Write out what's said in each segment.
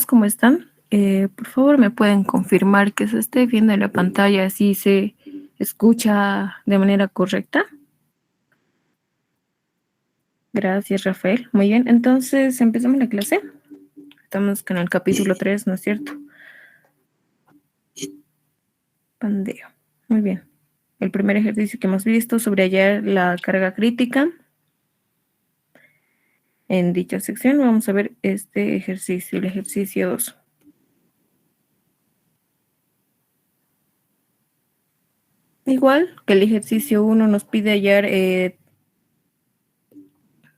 ¿cómo están? Por favor, ¿me pueden confirmar que se esté viendo en la pantalla si se escucha de manera correcta? Gracias, Rafael. Muy bien, entonces empezamos la clase. Estamos con el capítulo 3, ¿no es cierto? Pandeo. Muy bien. El primer ejercicio que hemos visto sobre hallar la carga crítica. En dicha sección vamos a ver este ejercicio, el ejercicio 2. Igual que el ejercicio 1 nos pide hallar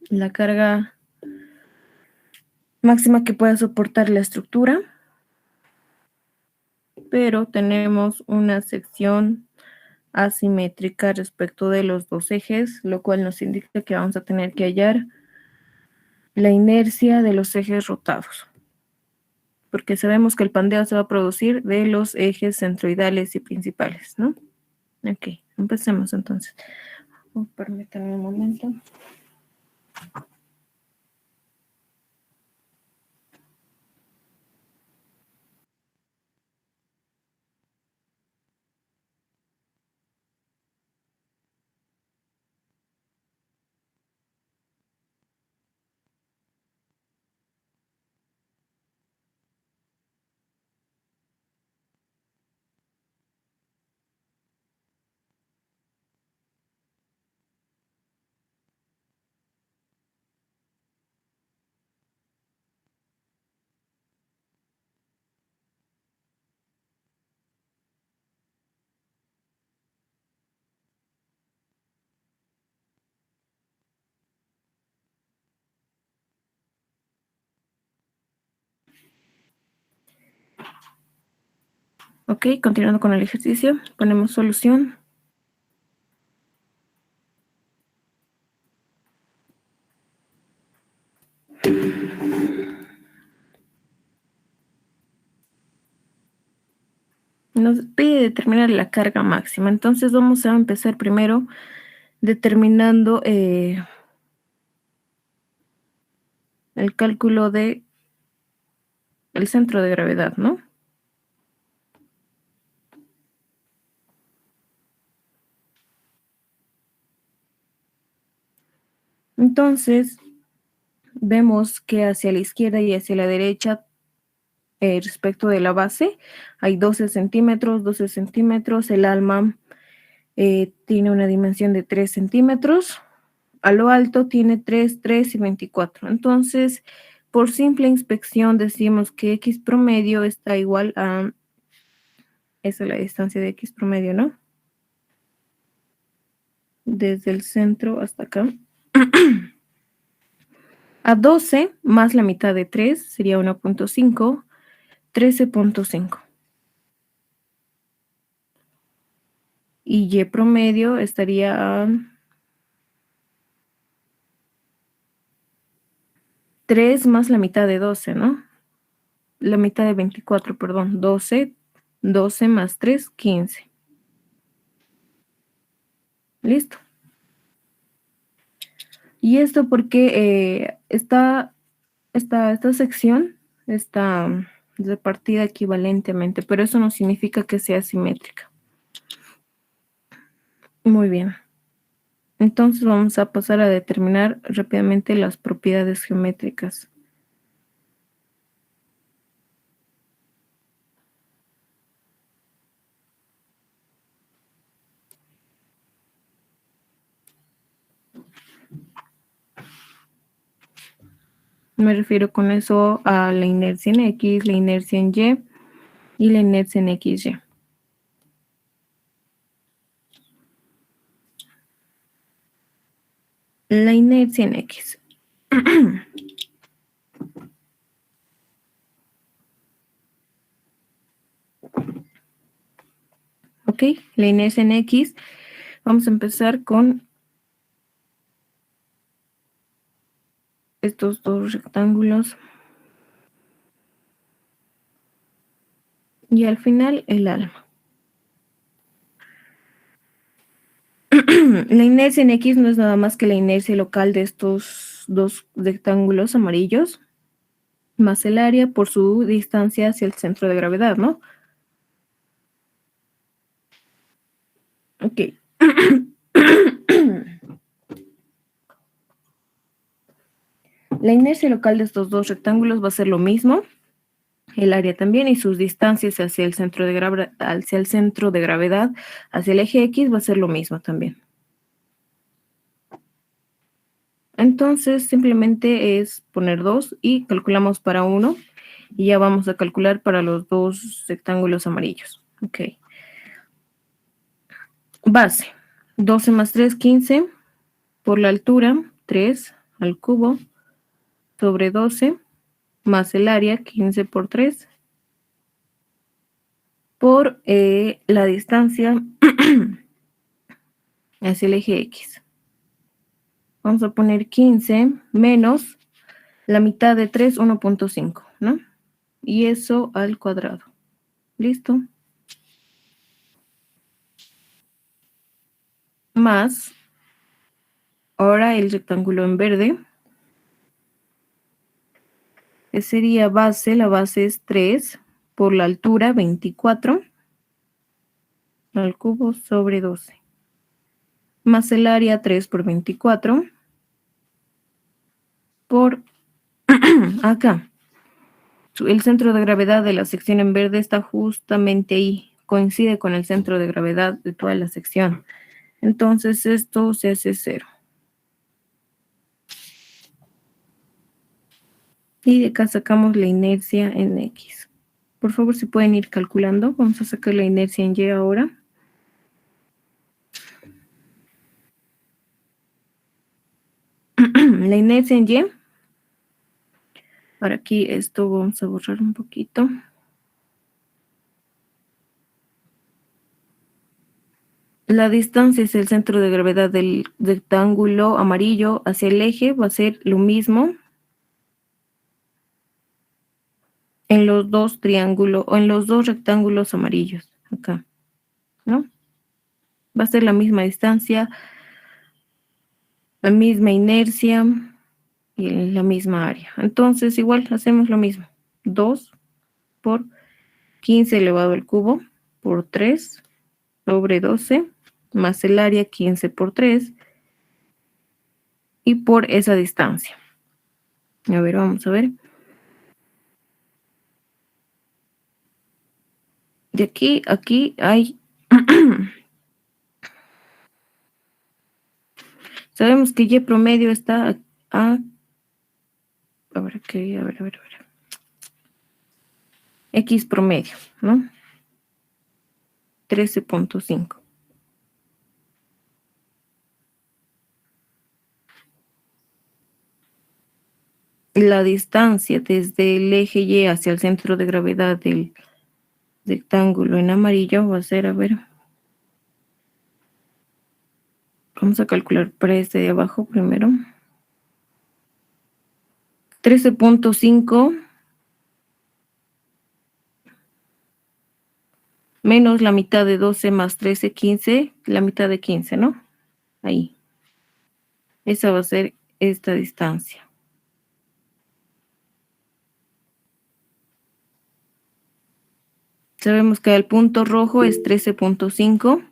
la carga máxima que pueda soportar la estructura, pero tenemos una sección asimétrica respecto de los dos ejes, lo cual nos indica que vamos a tener que hallar la inercia de los ejes rotados, porque sabemos que el pandeo se va a producir de los ejes centroidales y principales, ¿no? Ok, empecemos entonces. Permítanme un momento. Ok, continuando con el ejercicio, ponemos solución. Nos pide determinar la carga máxima, entonces vamos a empezar primero determinando el cálculo de el centro de gravedad, ¿no? Entonces, vemos que hacia la izquierda y hacia la derecha, respecto de la base, hay 12 centímetros, el alma tiene una dimensión de 3 centímetros, a lo alto tiene 3, 3 y 24. Entonces, por simple inspección decimos que X promedio está igual a, esa es la distancia de X promedio, ¿no? Desde el centro hasta acá. A 12 más la mitad de 3 sería 1.5, 13.5. Y Y promedio estaría a 3 más la mitad de 12, ¿no? La mitad de 24, perdón. 12, 12 más 3, 15. Listo. Y esto porque esta sección está repartida equivalentemente, pero eso no significa que sea simétrica. Muy bien. Entonces vamos a pasar a determinar rápidamente las propiedades geométricas. Me refiero con eso a la inercia en X, la inercia en Y la inercia en XY. La inercia en X. Ok, la inercia en X. Vamos a empezar con estos dos rectángulos. Y al final el alma. La inercia en X no es nada más que la inercia local de estos dos rectángulos amarillos. más el área por su distancia hacia el centro de gravedad, ¿no? Ok. La inercia local de estos dos rectángulos va a ser lo mismo, el área también, y sus distancias hacia el centro de gravedad, hacia el eje X, va a ser lo mismo también. Entonces, simplemente es poner 2 y calculamos para 1, y ya vamos a calcular para los dos rectángulos amarillos. Ok. Base, 12 más 3, 15, por la altura, 3 al cubo, sobre 12, más el área, 15 por 3, por la distancia hacia el eje X. Vamos a poner 15 menos la mitad de 3, 1.5, ¿no? Y eso al cuadrado. ¿Listo? Más, ahora el rectángulo en verde, que sería base, la base es 3, por la altura, 24, al cubo sobre 12. Más el área, 3 por 24, por acá. El centro de gravedad de la sección en verde está justamente ahí, coincide con el centro de gravedad de toda la sección. Entonces esto se hace 0. Y de acá sacamos la inercia en X. Por favor, si pueden ir calculando. Vamos a sacar la inercia en Y ahora. La inercia en Y. Para aquí esto vamos a borrar un poquito. La distancia es el centro de gravedad del rectángulo amarillo hacia el eje. Va a ser lo mismo en los dos triángulos o en los dos rectángulos amarillos. Acá, ¿no? Va a ser la misma distancia, la misma inercia y la misma área. Entonces, igual hacemos lo mismo. 2 por 15 elevado al cubo por 3 sobre 12 más el área 15 por 3 y por esa distancia. A ver, vamos a ver. De aquí a aquí hay... Sabemos que Y promedio está a... A ver, ¿qué? A ver. X promedio, ¿no? 13.5. La distancia desde el eje Y hacia el centro de gravedad del rectángulo en amarillo va a ser, a ver, vamos a calcular para este de abajo primero. 13.5 menos la mitad de 12 más 13, 15, la mitad de 15, ¿no? Ahí. Esa va a ser esta distancia. Sabemos que el punto rojo es 13.5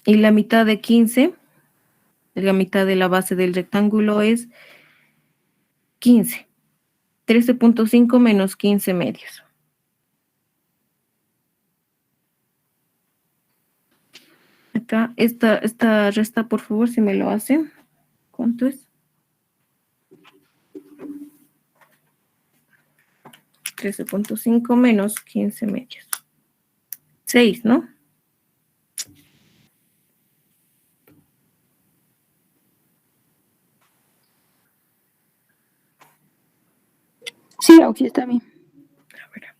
y la mitad de 15, la mitad de la base del rectángulo es 15. 13.5 menos 15 medios. Acá, esta resta, por favor, si me lo hacen. ¿Cuánto es? 13.5 menos 15 medios. 6, ¿no? Sí, Auxi, está bien. A ver.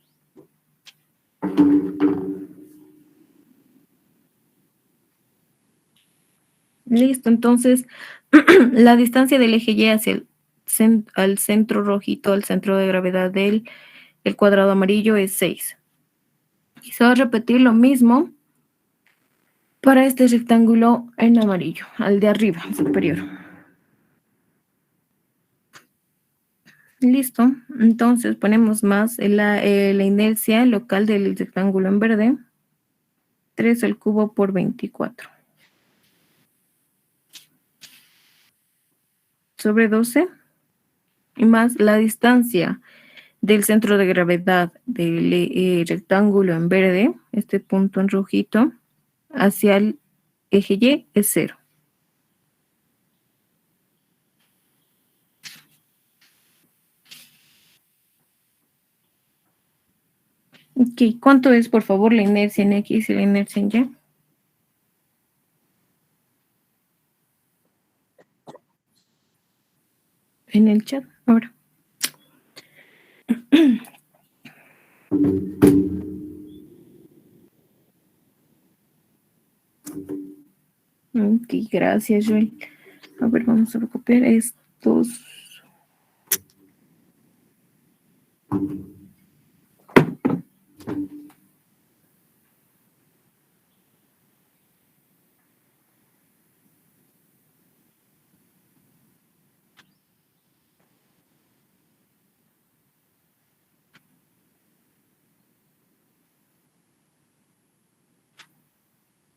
Listo, entonces la distancia del eje Y hacia el al centro rojito, al centro de gravedad del el cuadrado amarillo es 6. Y se va a repetir lo mismo para este rectángulo en amarillo, al de arriba, superior. Listo. Entonces ponemos más la inercia local del rectángulo en verde. 3 al cubo por 24. Sobre 12. Y más la distancia del centro de gravedad del rectángulo en verde, este punto en rojito, hacia el eje Y es 0. Ok, ¿cuánto es, por favor, la inercia en X y la inercia en Y? En el chat, ahora. Ok, gracias, Joel. A ver, vamos a recopilar estos.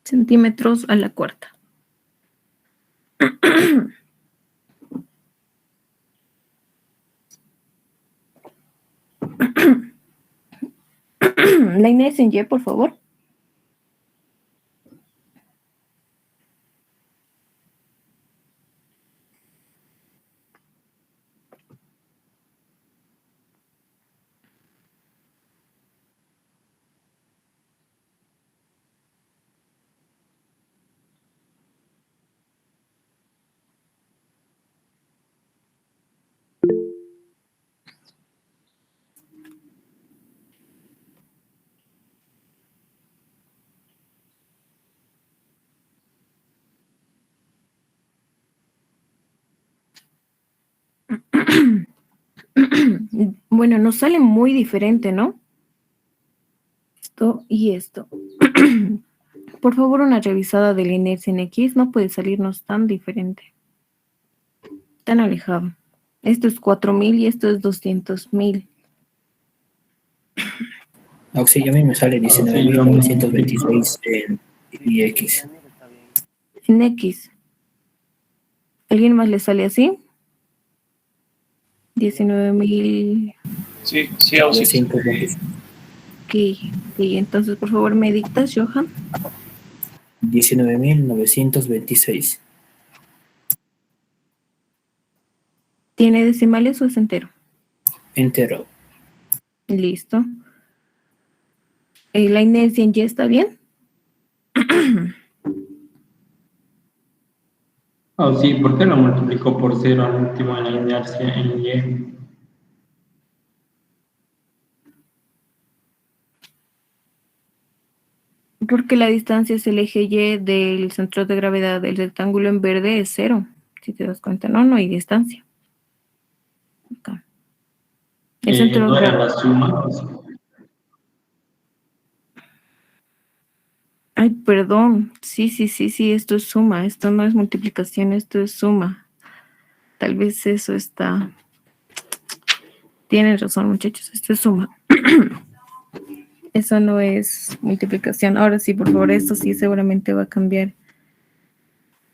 Centímetros a la cuarta. La inercia en Y, por favor. Bueno, nos sale muy diferente, ¿no? Esto y esto. Por favor, una revisada de la inercia en X. No puede salirnos tan diferente, tan alejado. Esto es 4000 y esto es 200.000. Auxilio, a mí me sale 19.926 en X. En X. ¿Alguien más le sale así? 19.000. Sí, sí, auxilio. Ok, entonces por favor me dictas, Johan. 19.926. ¿Tiene decimales o es entero? Entero. Listo. ¿La inercia en Y está bien? Sí, ¿por qué lo multiplicó por 0 al último en la inercia en Y? Porque la distancia es el eje Y del centro de gravedad del rectángulo en verde es 0. Si te das cuenta, no hay distancia. Acá. El centro ¿No de era gravedad. la suma? Ay, perdón. Sí, esto es suma. Esto no es multiplicación, esto es suma. Tal vez eso está. Tienen razón, muchachos. Esto es suma. Eso no es multiplicación. Ahora sí, por favor, esto sí seguramente va a cambiar.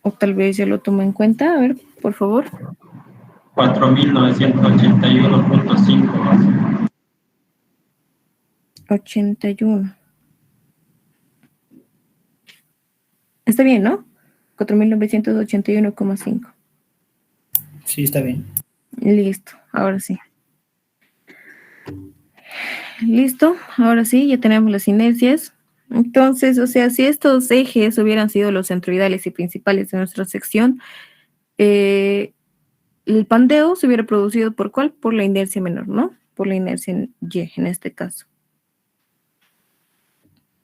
O tal vez yo lo tomo en cuenta. A ver, por favor. 4.981.5. 81. Está bien, ¿no? 4.981,5. Sí, está bien. Listo, ahora sí. Listo, ahora sí, ya tenemos las inercias. Entonces, o sea, si estos ejes hubieran sido los centroidales y principales de nuestra sección, el pandeo se hubiera producido ¿por cuál? Por la inercia menor, ¿no? Por la inercia en Y, en este caso.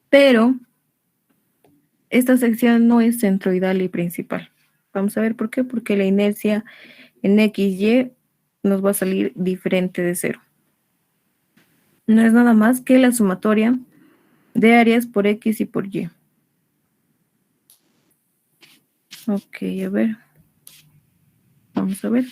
Pero esta sección no es centroidal y principal. Vamos a ver por qué. Porque la inercia en XY nos va a salir diferente de 0. No es nada más que la sumatoria de áreas por X y por Y. Ok, a ver. Vamos a ver.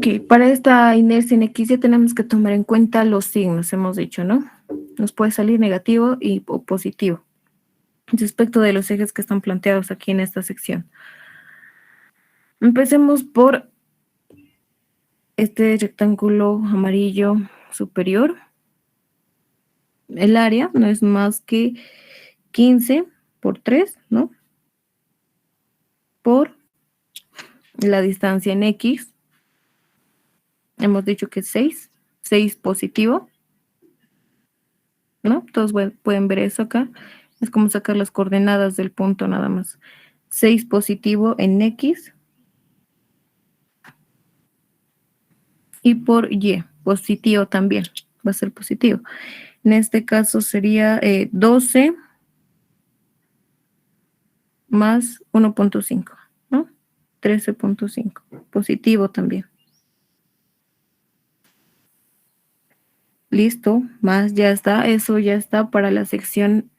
Ok, para esta inercia en X ya tenemos que tomar en cuenta los signos, hemos dicho, ¿no? Nos puede salir negativo o positivo respecto de los ejes que están planteados aquí en esta sección. Empecemos por este rectángulo amarillo superior. El área no es más que 15 por 3, ¿no? Por la distancia en X. Hemos dicho que es 6 positivo, ¿no? Todos pueden ver eso acá. Es como sacar las coordenadas del punto nada más. 6 positivo en X. Y por Y, positivo también, va a ser positivo. En este caso sería 12 más 1.5, ¿no? 13.5, positivo también. Listo, más ya está, eso ya está para la sección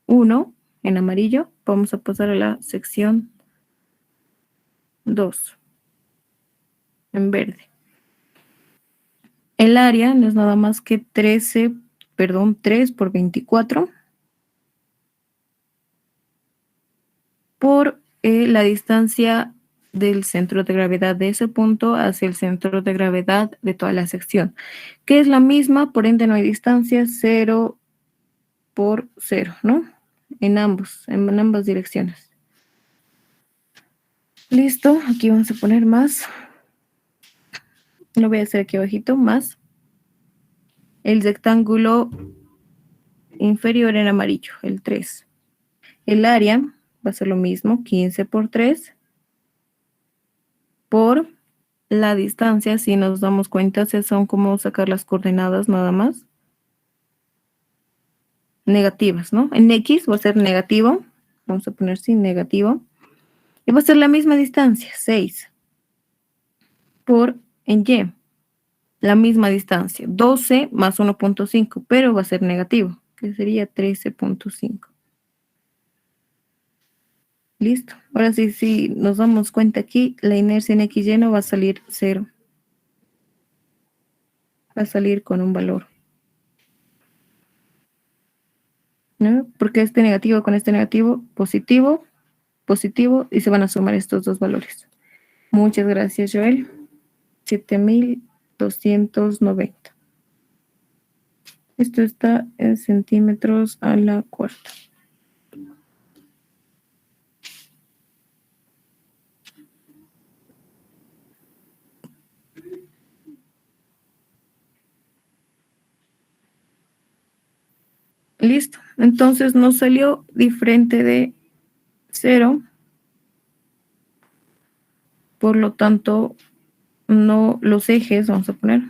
1 en amarillo. Vamos a pasar a la sección 2 en verde. El área no es nada más que 3 por 24 por la distancia del centro de gravedad de ese punto hacia el centro de gravedad de toda la sección, que es la misma, por ende no hay distancia, 0 por 0, ¿no? En ambas direcciones. Listo, aquí vamos a poner más. Lo voy a hacer aquí abajito, más el rectángulo inferior en amarillo, el 3. El área va a ser lo mismo, 15 por 3 por la distancia, si nos damos cuenta, son como sacar las coordenadas nada más. Negativas, ¿no? En X va a ser negativo. Vamos a poner sí, negativo. Y va a ser la misma distancia, 6. Por en Y, la misma distancia, 12 más 1.5, pero va a ser negativo, que sería 13.5. Listo. Ahora sí, si nos damos cuenta aquí, la inercia en X lleno va a salir 0. Va a salir con un valor, ¿no? Porque este negativo con este negativo, positivo, positivo, y se van a sumar estos dos valores. Muchas gracias, Joel. 7.290. Esto está en centímetros a la cuarta. Listo. Entonces nos salió diferente de 0. Por lo tanto, no los ejes, vamos a poner.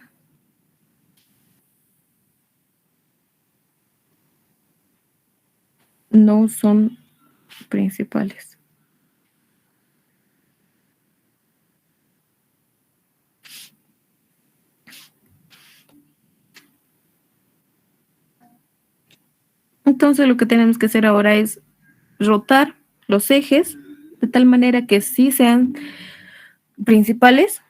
No son principales. Entonces lo que tenemos que hacer ahora es rotar los ejes de tal manera que sí sean principales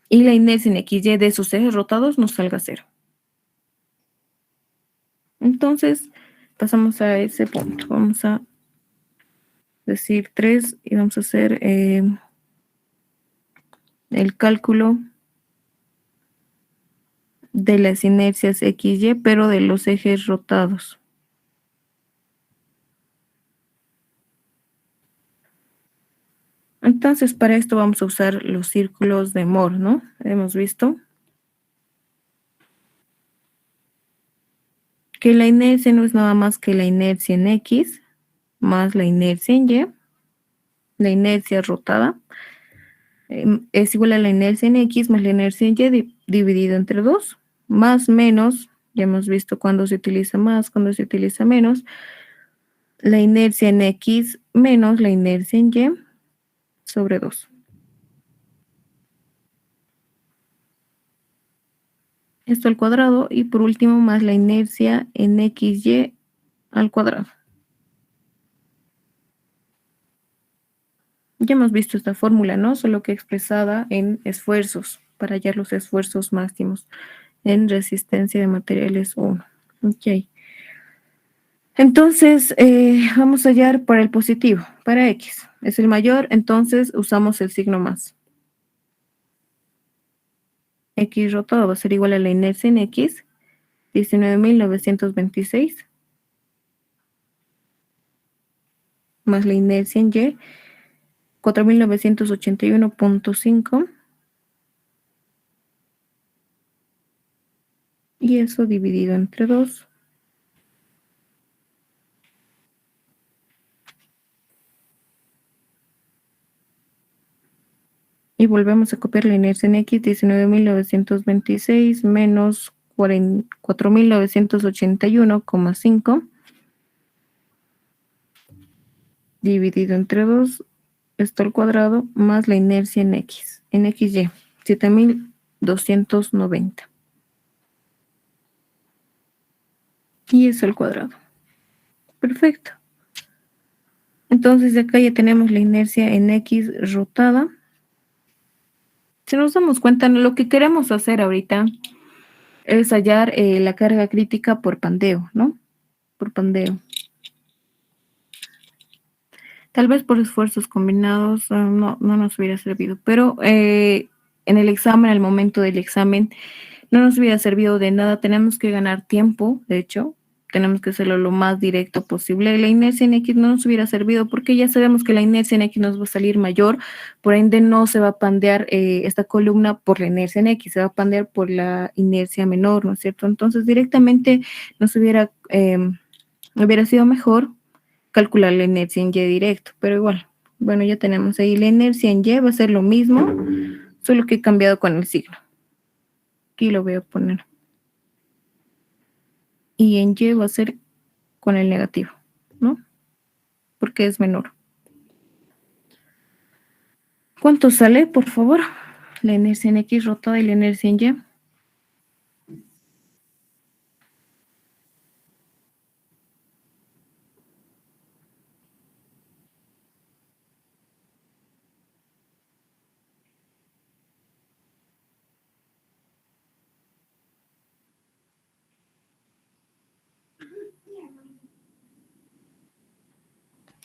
y la inercia en XY de sus ejes rotados nos salga 0. Entonces pasamos a ese punto. Vamos a decir 3 y vamos a hacer el cálculo de las inercias XY, pero de los ejes rotados. Entonces, para esto vamos a usar los círculos de Moore, ¿no? Hemos visto que la inercia no es nada más que la inercia en X más la inercia en Y. La inercia rotada es igual a la inercia en X más la inercia en Y dividido entre 2, más menos, ya hemos visto cuando se utiliza más, cuando se utiliza menos, la inercia en X menos la inercia en Y sobre 2. Esto al cuadrado y por último más la inercia en XY al cuadrado. Ya hemos visto esta fórmula, ¿no? Solo que expresada en esfuerzos, para hallar los esfuerzos máximos en resistencia de materiales 1. Ok. Entonces, vamos a hallar para el positivo, para X. Es el mayor, entonces usamos el signo más. X rotado va a ser igual a la inercia en X, 19.926, más la inercia en Y, 4.981.5, y eso dividido entre 2. Y volvemos a copiar la inercia en X, 19.926 menos 4.981,5 dividido entre 2, esto al cuadrado, más la inercia en X, en XY, 7.290. Y eso al cuadrado. Perfecto. Entonces de acá ya tenemos la inercia en X rotada. Si nos damos cuenta, lo que queremos hacer ahorita es hallar la carga crítica por pandeo, ¿no? Por pandeo. Tal vez por esfuerzos combinados no nos hubiera servido, pero en el examen, al momento del examen, no nos hubiera servido de nada. Tenemos que ganar tiempo, de hecho, tenemos que hacerlo lo más directo posible. La inercia en X no nos hubiera servido porque ya sabemos que la inercia en X nos va a salir mayor, por ende no se va a pandear esta columna por la inercia en X, se va a pandear por la inercia menor, ¿no es cierto? Entonces directamente nos hubiera sido mejor calcular la inercia en Y directo, pero igual, bueno, ya tenemos ahí la inercia en Y, va a ser lo mismo, solo que he cambiado con el signo. Aquí lo voy a poner. Y en Y va a ser con el negativo, ¿no? Porque es menor. ¿Cuánto sale, por favor? La inercia en X rotada y la inercia en Y.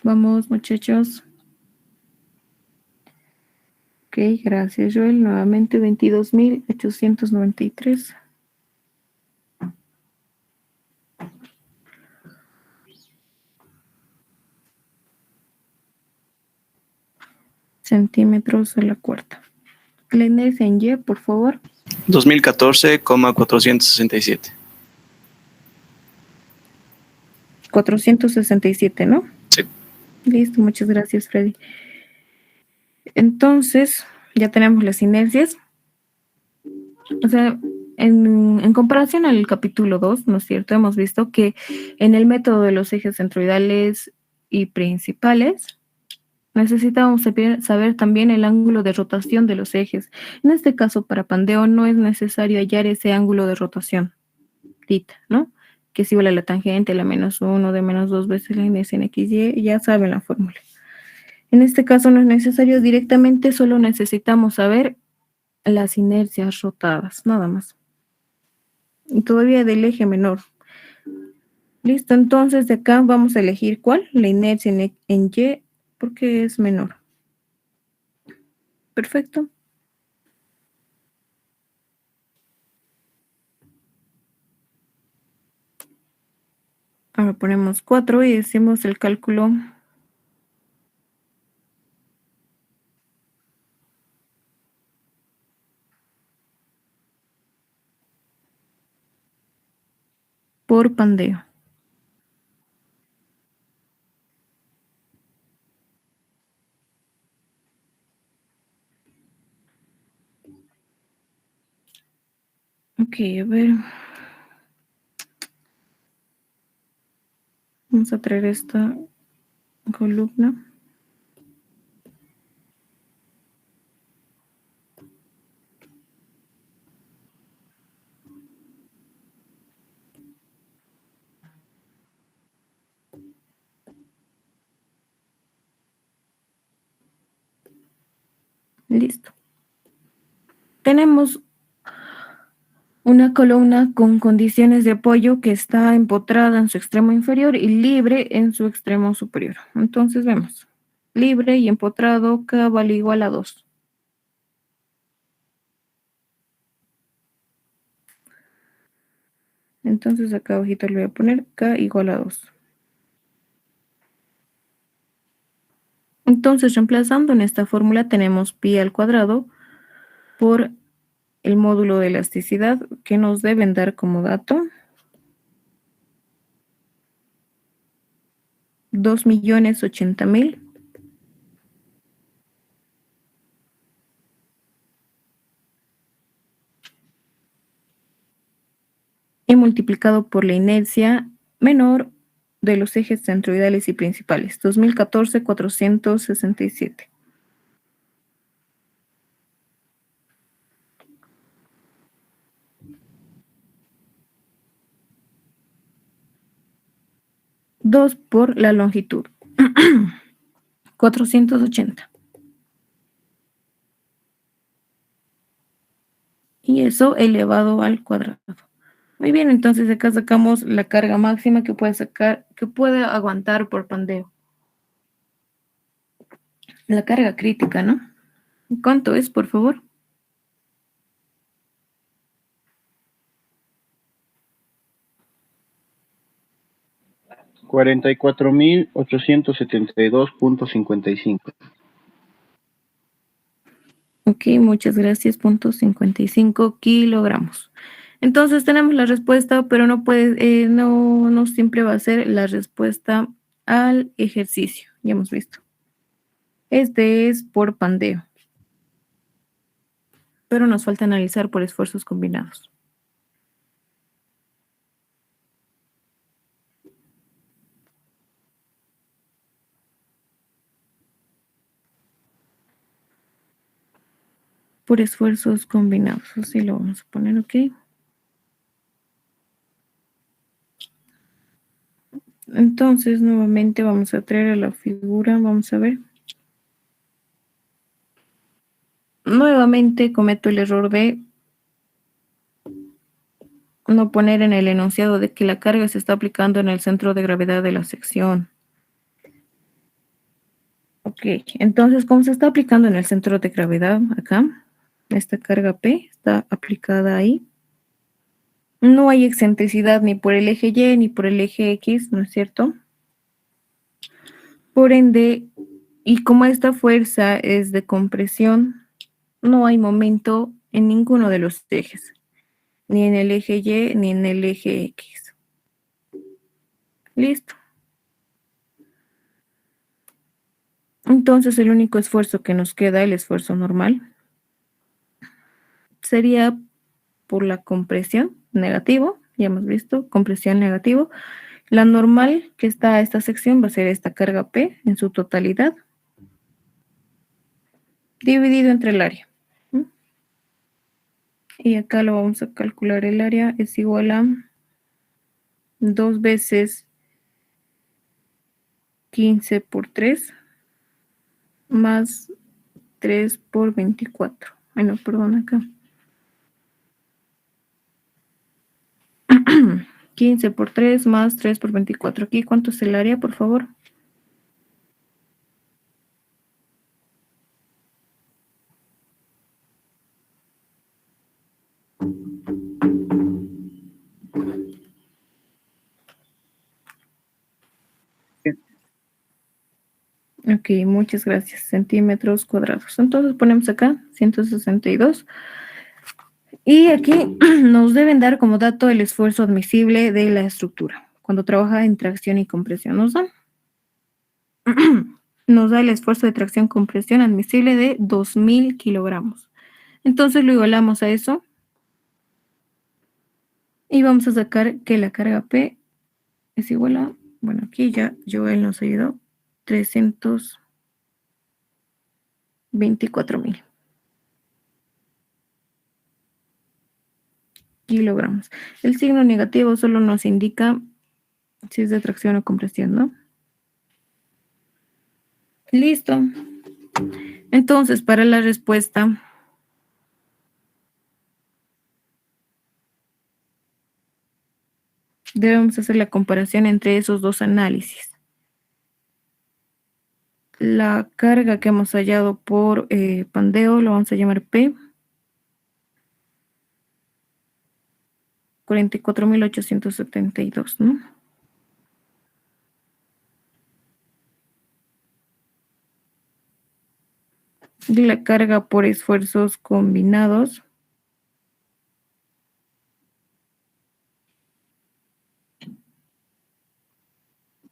Vamos, muchachos. Ok, gracias, Joel. Nuevamente 22.893. Centímetros a la cuarta. La inercia en Y, por favor. 2014,467. 467, ¿no? Sí. Listo, muchas gracias, Freddy. Entonces, ya tenemos las inercias. O sea, en comparación al capítulo 2, ¿no es cierto? Hemos visto que en el método de los ejes centroidales y principales, necesitamos saber también el ángulo de rotación de los ejes. En este caso, para pandeo no es necesario hallar ese ángulo de rotación, tita, ¿no? Que es igual a la tangente, la -1 de -2 veces la inercia en XY, ya saben la fórmula. En este caso no es necesario directamente, solo necesitamos saber las inercias rotadas, nada más. Y todavía del eje menor. Listo, entonces de acá vamos a elegir ¿cuál? La inercia en Y, porque es menor. Perfecto. Ahora ponemos 4 y decimos el cálculo por pandeo. Ok, a ver. Vamos a traer esta columna. Listo. Tenemos una columna con condiciones de apoyo que está empotrada en su extremo inferior y libre en su extremo superior. Entonces vemos, libre y empotrado, K vale igual a 2. Entonces acá abajito le voy a poner K igual a 2. Entonces, reemplazando en esta fórmula tenemos pi al cuadrado por el módulo de elasticidad que nos deben dar como dato 2.080.000 y multiplicado por la inercia menor de los ejes centroidales y principales, 2014,467. Dos por la longitud, 480. Y eso elevado al cuadrado. Muy bien, entonces acá sacamos la carga máxima que puede aguantar por pandeo. La carga crítica, ¿no? ¿Cuánto es, por favor? $44,872.55. Ok, muchas gracias. 0.55 kilogramos. Entonces tenemos la respuesta, pero no siempre va a ser la respuesta al ejercicio. Ya hemos visto. Este es por pandeo. Pero nos falta analizar por esfuerzos combinados. Por esfuerzos combinados. Así lo vamos a poner, ok. Entonces, nuevamente vamos a traer a la figura. Vamos a ver. Nuevamente cometo el error de no poner en el enunciado de que la carga se está aplicando en el centro de gravedad de la sección. Ok, entonces como se está aplicando en el centro de gravedad, acá, esta carga P está aplicada ahí. No hay excentricidad ni por el eje Y ni por el eje X, ¿no es cierto? Por ende, y como esta fuerza es de compresión, no hay momento en ninguno de los ejes, ni en el eje Y ni en el eje X. Listo. Entonces el único esfuerzo que nos queda, el esfuerzo normal, sería por la compresión negativo, ya hemos visto, compresión negativo. La normal que está a esta sección va a ser esta carga P en su totalidad, dividido entre el área. Y acá lo vamos a calcular, el área es igual a 2 veces 15 por 3 más 3 por 24. Ay, no, perdón, acá. 15 por 3 más 3 por 24. Aquí, ¿cuánto es el área, por favor? Ok, muchas gracias. Centímetros cuadrados. Entonces ponemos acá 162. Y aquí nos deben dar como dato el esfuerzo admisible de la estructura. Cuando trabaja en tracción y compresión nos dan. Nos da el esfuerzo de tracción-compresión admisible de 2.000 kilogramos. Entonces lo igualamos a eso. Y vamos a sacar que la carga P es igual a, bueno, aquí ya Joel nos ayudó, 324.000 kilogramos. El signo negativo solo nos indica si es de tracción o compresión, ¿no? Listo. Entonces, para la respuesta, debemos hacer la comparación entre esos dos análisis. La carga que hemos hallado por pandeo lo vamos a llamar P. 44.872, ¿no? Y la carga por esfuerzos combinados.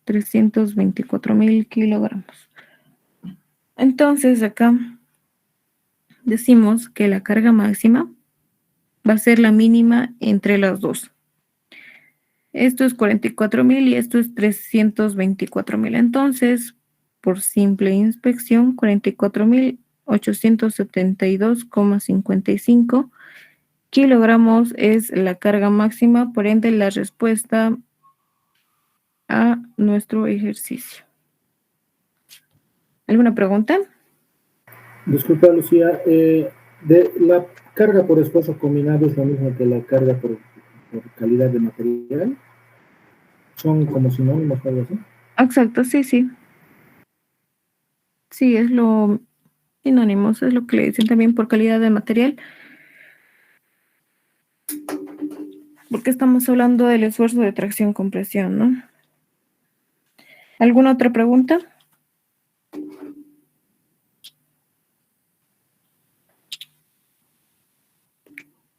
$324.000 kilogramos. Entonces acá decimos que la carga máxima va a ser la mínima entre las dos. Esto es 44.000 y esto es 324.000. Entonces, por simple inspección, 44.872,55 kilogramos es la carga máxima, por ende la respuesta a nuestro ejercicio. ¿Alguna pregunta? Disculpa, Lucía, de la carga por esfuerzo combinado es lo mismo que la carga por calidad de material. ¿Son como sinónimos o algo así? Exacto, sí, sí. Sí, es lo sinónimos, es lo que le dicen también por calidad de material. Porque estamos hablando del esfuerzo de tracción-compresión, ¿no? ¿Alguna otra pregunta?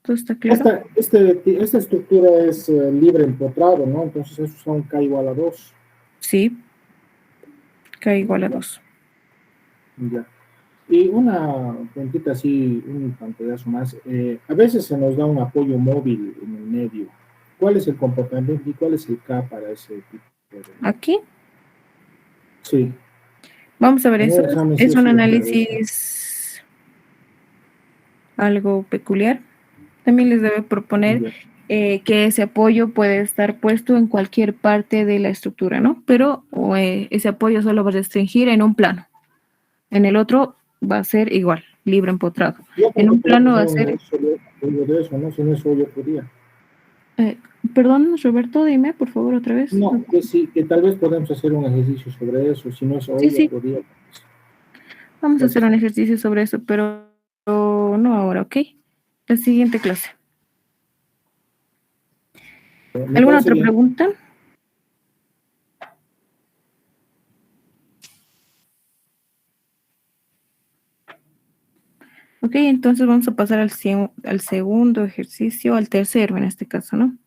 ¿Todo está claro? Esta estructura es libre empotrado, ¿no? Entonces eso son K igual a 2. Sí. K igual a 2. Ya. Y una puntita así, un pantallazo más. A veces se nos da un apoyo móvil en el medio. ¿Cuál es el comportamiento y cuál es el K para ese tipo de... ¿Aquí? Sí. Vamos a ver, En eso el examen sí es o un sí análisis algo peculiar. También les debe proponer Ya. que ese apoyo puede estar puesto en cualquier parte de la estructura, ¿no? Pero ese apoyo solo va a restringir en un plano. En el otro va a ser igual, libre empotrado. Yo En creo que un puedo plano va a hacer un ser... ejercicio de eso, ¿no? Sin eso yo podría. Perdón, Roberto, dime por favor otra vez. No, que sí, que tal vez podemos hacer un ejercicio sobre eso. Si no es Sí, hoy, sí, otro día. vamos a hacer Gracias. un ejercicio sobre eso, pero no ahora, ¿ok? La siguiente clase. Me ¿Alguna parece otra bien. pregunta? Ok, entonces vamos a pasar al segundo ejercicio, al tercero en este caso, ¿no?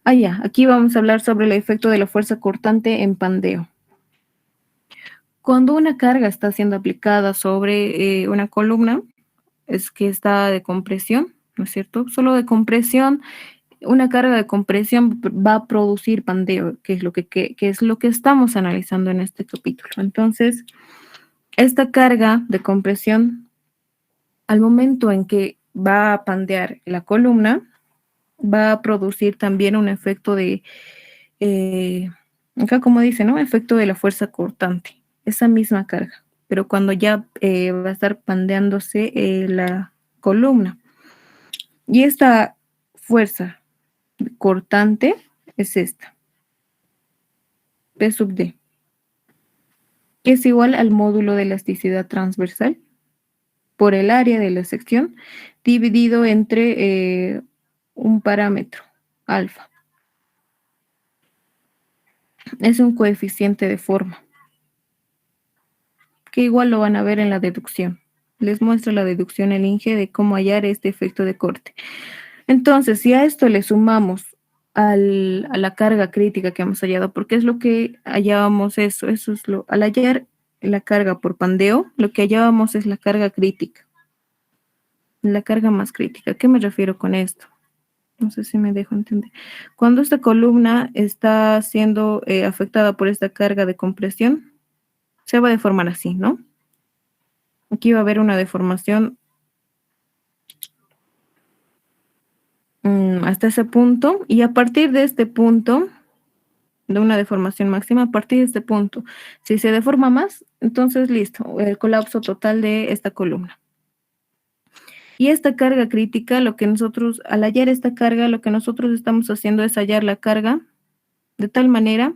Ah, ya, aquí vamos a hablar sobre el efecto de la fuerza cortante en pandeo. Cuando una carga está siendo aplicada sobre una columna, es que está de compresión, ¿no es cierto? Solo de compresión, una carga de compresión va a producir pandeo, que es que es lo que estamos analizando en este capítulo. Entonces, esta carga de compresión, al momento en que va a pandear la columna, va a producir también un efecto de, acá como dice, ¿no? Efecto de la fuerza cortante, esa misma carga, pero cuando ya va a estar pandeándose la columna. Y esta fuerza cortante es esta, P sub D, que es igual al módulo de elasticidad transversal por el área de la sección dividido entre un parámetro, alfa. Es un coeficiente de forma, que igual lo van a ver en la deducción. Les muestra la deducción el INGE de cómo hallar este efecto de corte. Entonces, si a esto le sumamos a la carga crítica que hemos hallado, porque es lo que hallábamos eso es al hallar la carga por pandeo, lo que hallábamos es la carga crítica, la carga más crítica. ¿A qué me refiero con esto? No sé si me dejo entender. Cuando esta columna está siendo afectada por esta carga de compresión, se va a deformar así, ¿no? Aquí va a haber una deformación hasta ese punto, y a partir de este punto de una deformación máxima a partir de este punto. Si se deforma más, entonces listo, el colapso total de esta columna. Y esta carga crítica, lo que nosotros, al hallar esta carga, lo que nosotros estamos haciendo es hallar la carga de tal manera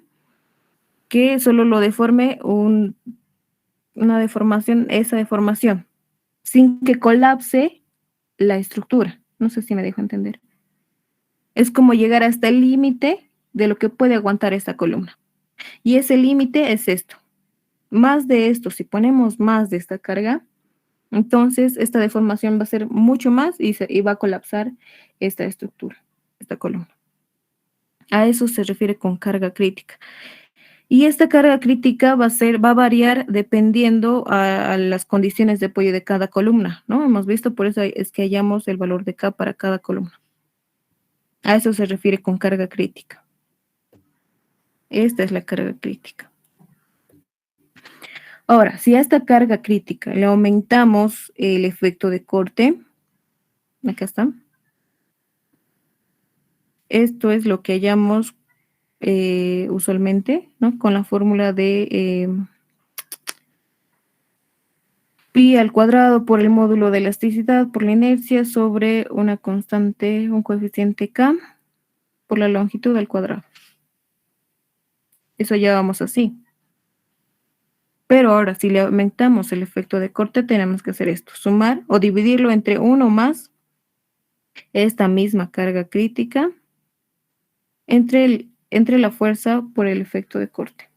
que solo lo deforme una deformación, esa deformación, sin que colapse la estructura. No sé si me dejo entender. Es como llegar hasta el límite de lo que puede aguantar esta columna. Y ese límite es esto. Más de esto, si ponemos más de esta carga, entonces esta deformación va a ser mucho más y va a colapsar esta estructura, esta columna. A eso se refiere con carga crítica. Y esta carga crítica va a variar dependiendo a las condiciones de apoyo de cada columna, ¿no? Hemos visto, por eso es que hallamos el valor de K para cada columna. A eso se refiere con carga crítica. Esta es la carga crítica. Ahora, si a esta carga crítica le aumentamos el efecto de corte, acá está. Esto es lo que hallamos usualmente, ¿no? Con la fórmula de pi al cuadrado por el módulo de elasticidad por la inercia sobre una constante, un coeficiente K por la longitud al cuadrado. Eso ya vamos así. Pero ahora, si le aumentamos el efecto de corte, tenemos que hacer esto, sumar o dividirlo entre 1 más esta misma carga crítica entre la fuerza por el efecto de corte.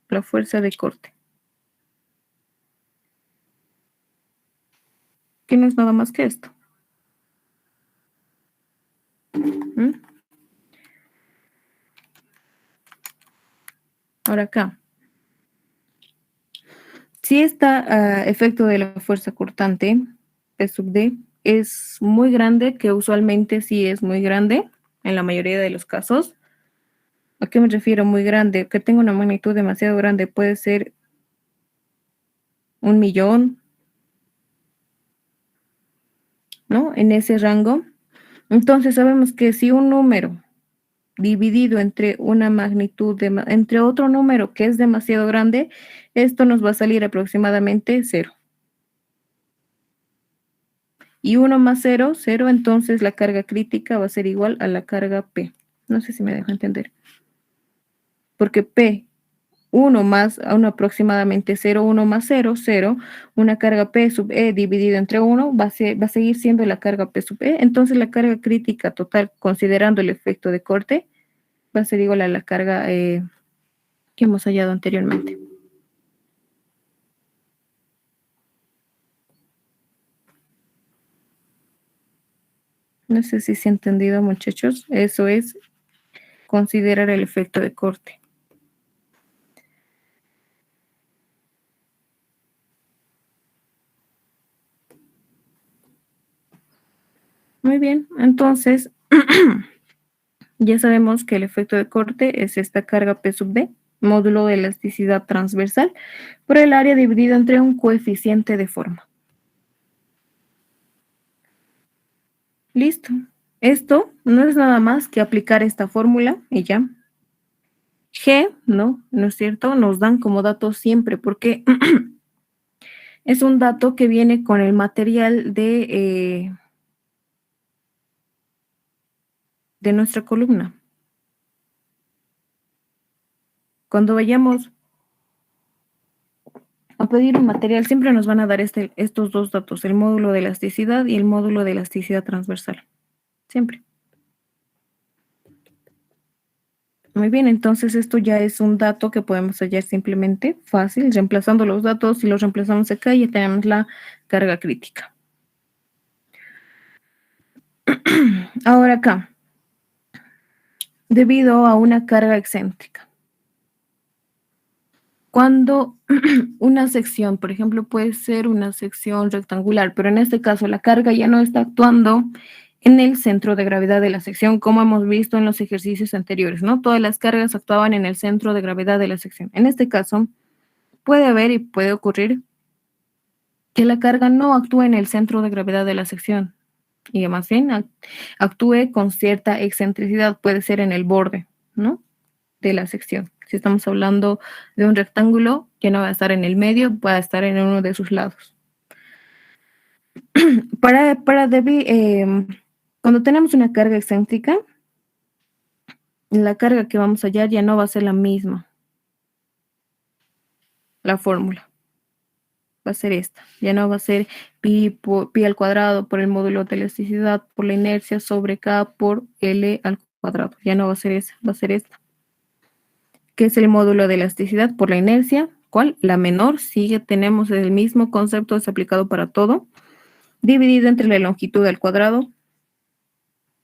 La fuerza de corte. Que no es nada más que esto. ¿Mm? Ahora acá. Si este efecto de la fuerza cortante, P sub D, es muy grande, que usualmente sí es muy grande, en la mayoría de los casos. ¿A qué me refiero muy grande? Que tenga una magnitud demasiado grande, puede ser 1.000.000, ¿no? En ese rango. Entonces sabemos que si un número dividido entre una magnitud, entre otro número que es demasiado grande, esto nos va a salir aproximadamente 0. Y 1 más 0, 0, entonces la carga crítica va a ser igual a la carga P. No sé si me dejo entender. Porque P, 1 más a un aproximadamente 0, 1 más 0, 0, una carga P sub E dividido entre 1 va a seguir siendo la carga P sub E. Entonces la carga crítica total, considerando el efecto de corte, va a ser igual a la carga que hemos hallado anteriormente. No sé si se ha entendido, muchachos. Eso es considerar el efecto de corte. Muy bien, entonces ya sabemos que el efecto de corte es esta carga P sub D, módulo de elasticidad transversal, por el área dividido entre un coeficiente de forma. Listo. Esto no es nada más que aplicar esta fórmula y ya. G, ¿no? ¿No es cierto? Nos dan como dato siempre porque es un dato que viene con el material de nuestra columna. Cuando vayamos a pedir un material, siempre nos van a dar estos dos datos, el módulo de elasticidad y el módulo de elasticidad transversal. Siempre. Muy bien, entonces esto ya es un dato que podemos hallar simplemente, fácil, reemplazando los datos. Si los reemplazamos acá, ya tenemos la carga crítica. Ahora acá, debido a una carga excéntrica. Cuando una sección, por ejemplo, puede ser una sección rectangular, pero en este caso la carga ya no está actuando en el centro de gravedad de la sección, como hemos visto en los ejercicios anteriores, ¿no? Todas las cargas actuaban en el centro de gravedad de la sección. En este caso, puede haber y puede ocurrir que la carga no actúe en el centro de gravedad de la sección, y más bien actúe con cierta excentricidad, puede ser en el borde, ¿no? de la sección. Si estamos hablando de un rectángulo, ya no va a estar en el medio, va a estar en uno de sus lados. Cuando tenemos una carga excéntrica, la carga que vamos a hallar ya no va a ser la misma. La fórmula va a ser esta. Ya no va a ser pi al cuadrado por el módulo de elasticidad por la inercia sobre K por L al cuadrado. Ya no va a ser esa, va a ser esta. ¿Qué es el módulo de elasticidad por la inercia? ¿Cuál? La menor. Tenemos el mismo concepto, es aplicado para todo. Dividido entre la longitud al cuadrado.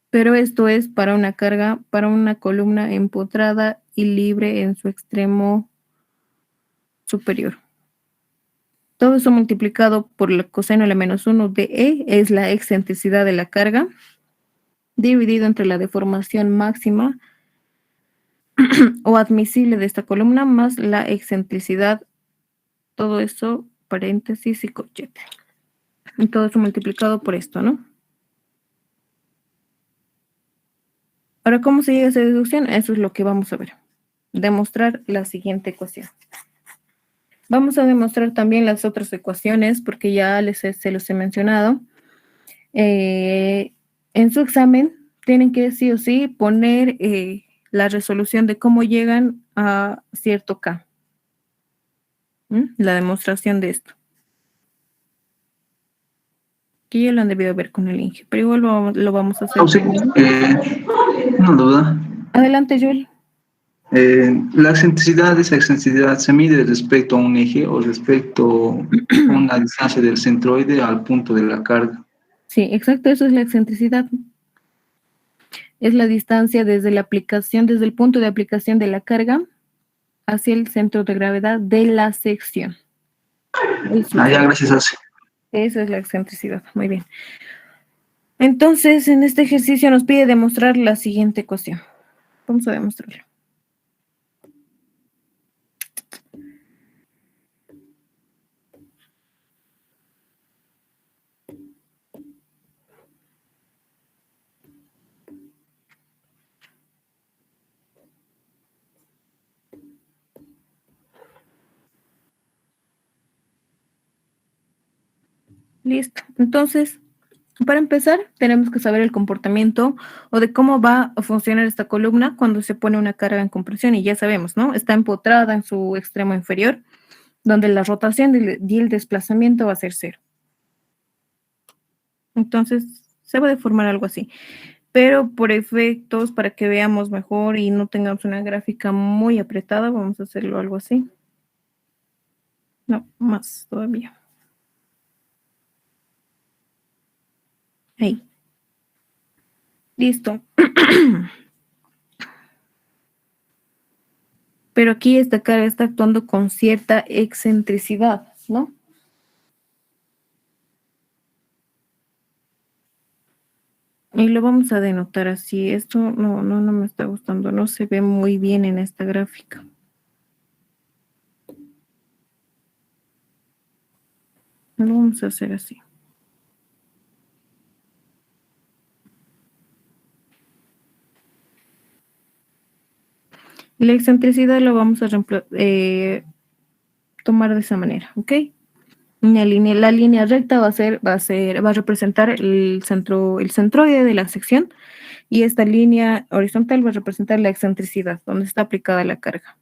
Pero esto es para una carga, para una columna empotrada y libre en su extremo superior. Todo eso multiplicado por el coseno de la menos 1 de E es la excentricidad de la carga, dividido entre la deformación máxima o admisible de esta columna más la excentricidad. Todo eso, paréntesis y corchete. Y todo eso multiplicado por esto, ¿no? Ahora, ¿cómo se llega a esa deducción? Eso es lo que vamos a ver. Demostrar la siguiente ecuación. Vamos a demostrar también las otras ecuaciones, porque ya se los he mencionado. En su examen tienen que sí o sí poner la resolución de cómo llegan a cierto K. La demostración de esto. Que ya lo han debido ver con el Inge, pero igual lo vamos a hacer. Una duda. Adelante, Joel. ¿La excentricidad, esa excentricidad se mide respecto a un eje o respecto a una distancia del centroide al punto de la carga? Sí, exacto, eso es la excentricidad. Es la distancia desde la aplicación, desde el punto de aplicación de la carga hacia el centro de gravedad de la sección. Ya, gracias, Asi. Esa es la excentricidad, muy bien. Entonces, en este ejercicio nos pide demostrar la siguiente ecuación. Vamos a demostrarlo. Listo. Entonces, para empezar, tenemos que saber el comportamiento o de cómo va a funcionar esta columna cuando se pone una carga en compresión. Y ya sabemos, ¿no? Está empotrada en su extremo inferior, donde la rotación y el desplazamiento va a ser cero. Entonces, se va a deformar algo así. Pero por efectos, para que veamos mejor y no tengamos una gráfica muy apretada, vamos a hacerlo algo así. No, más todavía. Ahí. Listo. Pero aquí esta carga está actuando con cierta excentricidad, ¿no? Y lo vamos a denotar así. Esto no me está gustando. No se ve muy bien en esta gráfica. Lo vamos a hacer así. La excentricidad lo vamos a tomar de esa manera, ¿ok? La línea recta va a representar el centroide de la sección y esta línea horizontal va a representar la excentricidad, donde está aplicada la carga.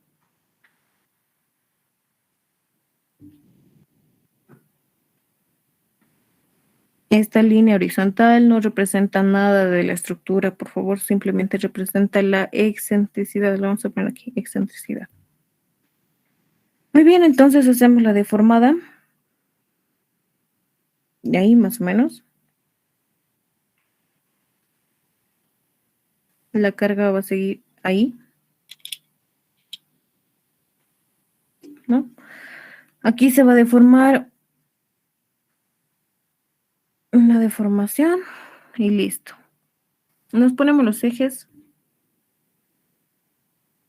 Esta línea horizontal no representa nada de la estructura, por favor, simplemente representa la excentricidad. Lo vamos a poner aquí, excentricidad. Muy bien, entonces hacemos la deformada. De ahí más o menos. La carga va a seguir ahí, ¿no? Aquí se va a deformar una deformación y listo. Nos ponemos los ejes.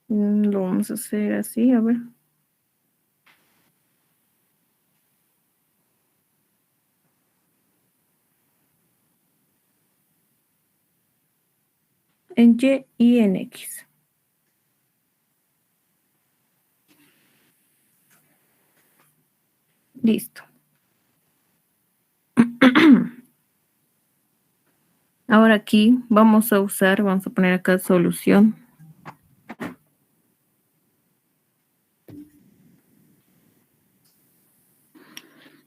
Lo vamos a hacer así, a ver. En Y y en X. Listo. Ahora aquí vamos a poner acá solución.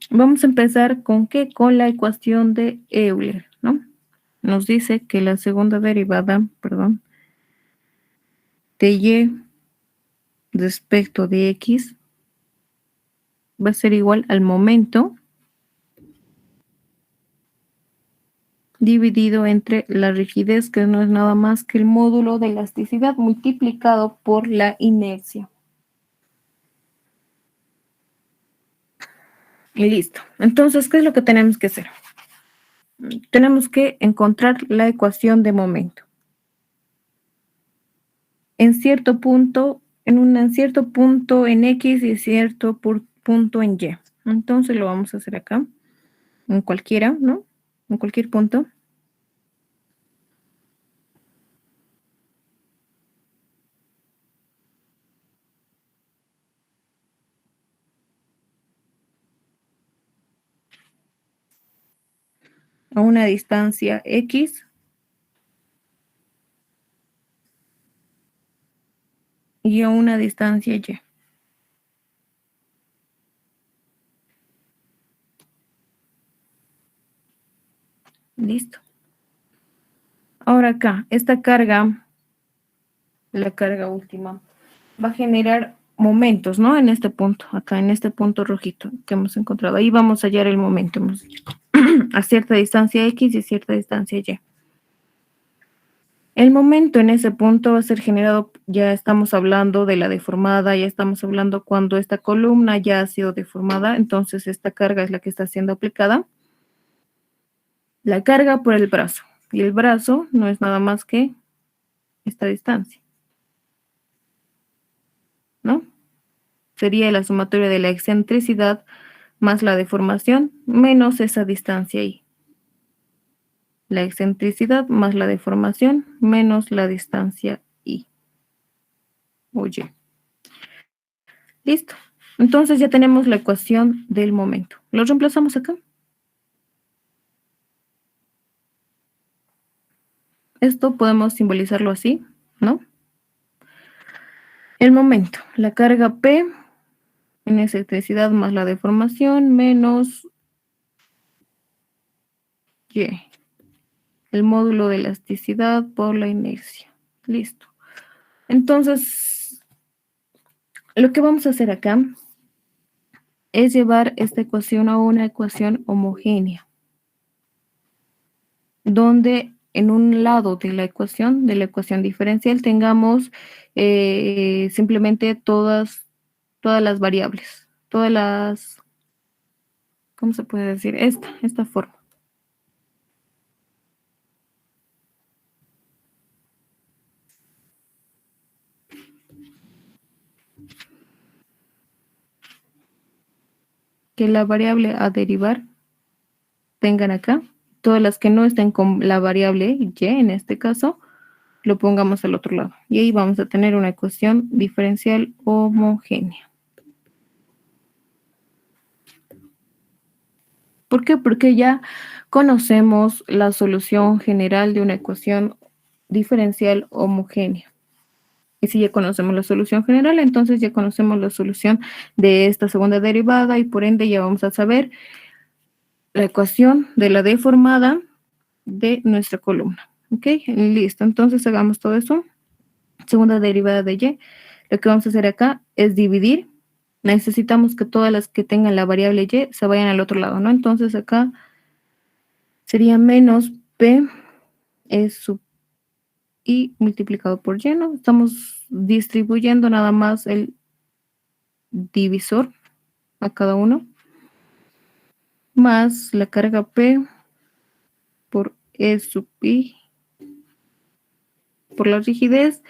Vamos a empezar ¿con qué? Con la ecuación de Euler, ¿no? Nos dice que la segunda derivada, de y respecto de x va a ser igual al momento dividido entre la rigidez, que no es nada más que el módulo de elasticidad multiplicado por la inercia. Y listo. Entonces, ¿qué es lo que tenemos que hacer? Tenemos que encontrar la ecuación de momento. En cierto punto en X y cierto punto en Y. Entonces lo vamos a hacer acá, en cualquiera, ¿no? En cualquier punto. A una distancia X. Y a una distancia Y. Listo. Ahora acá, esta carga, la carga última, va a generar momentos, ¿no? En este punto, acá en este punto rojito que hemos encontrado. Ahí vamos a hallar el momento, hemos dicho, a cierta distancia X y cierta distancia Y. El momento en ese punto va a ser generado, ya estamos hablando de la deformada, ya estamos hablando cuando esta columna ya ha sido deformada, entonces esta carga es la que está siendo aplicada. La carga por el brazo, y el brazo no es nada más que esta distancia, ¿no? Sería la sumatoria de la excentricidad más la deformación menos esa distancia ahí. La excentricidad más la deformación menos la distancia y. Oye. Listo. Entonces ya tenemos la ecuación del momento. Lo reemplazamos acá. Esto podemos simbolizarlo así, ¿no? El momento, la carga P en excentricidad más la deformación menos Y. El módulo de elasticidad por la inercia. Listo. Entonces, lo que vamos a hacer acá es llevar esta ecuación a una ecuación homogénea, donde en un lado de la ecuación diferencial, tengamos simplemente todas las variables, ¿cómo se puede decir? Esta forma. Que la variable a derivar tengan acá, todas las que no estén con la variable y en este caso, lo pongamos al otro lado. Y ahí vamos a tener una ecuación diferencial homogénea. ¿Por qué? Porque ya conocemos la solución general de una ecuación diferencial homogénea. Y si ya conocemos la solución general, entonces ya conocemos la solución de esta segunda derivada y por ende ya vamos a saber la ecuación de la deformada de nuestra columna. ¿Ok? Listo. Entonces hagamos todo eso. Segunda derivada de Y. Lo que vamos a hacer acá es dividir. Necesitamos que todas las que tengan la variable Y se vayan al otro lado, ¿no? Entonces acá sería menos P es sub I multiplicado por Y, ¿no? Estamos distribuyendo nada más el divisor a cada uno, más la carga P por E sub I por la rigidez,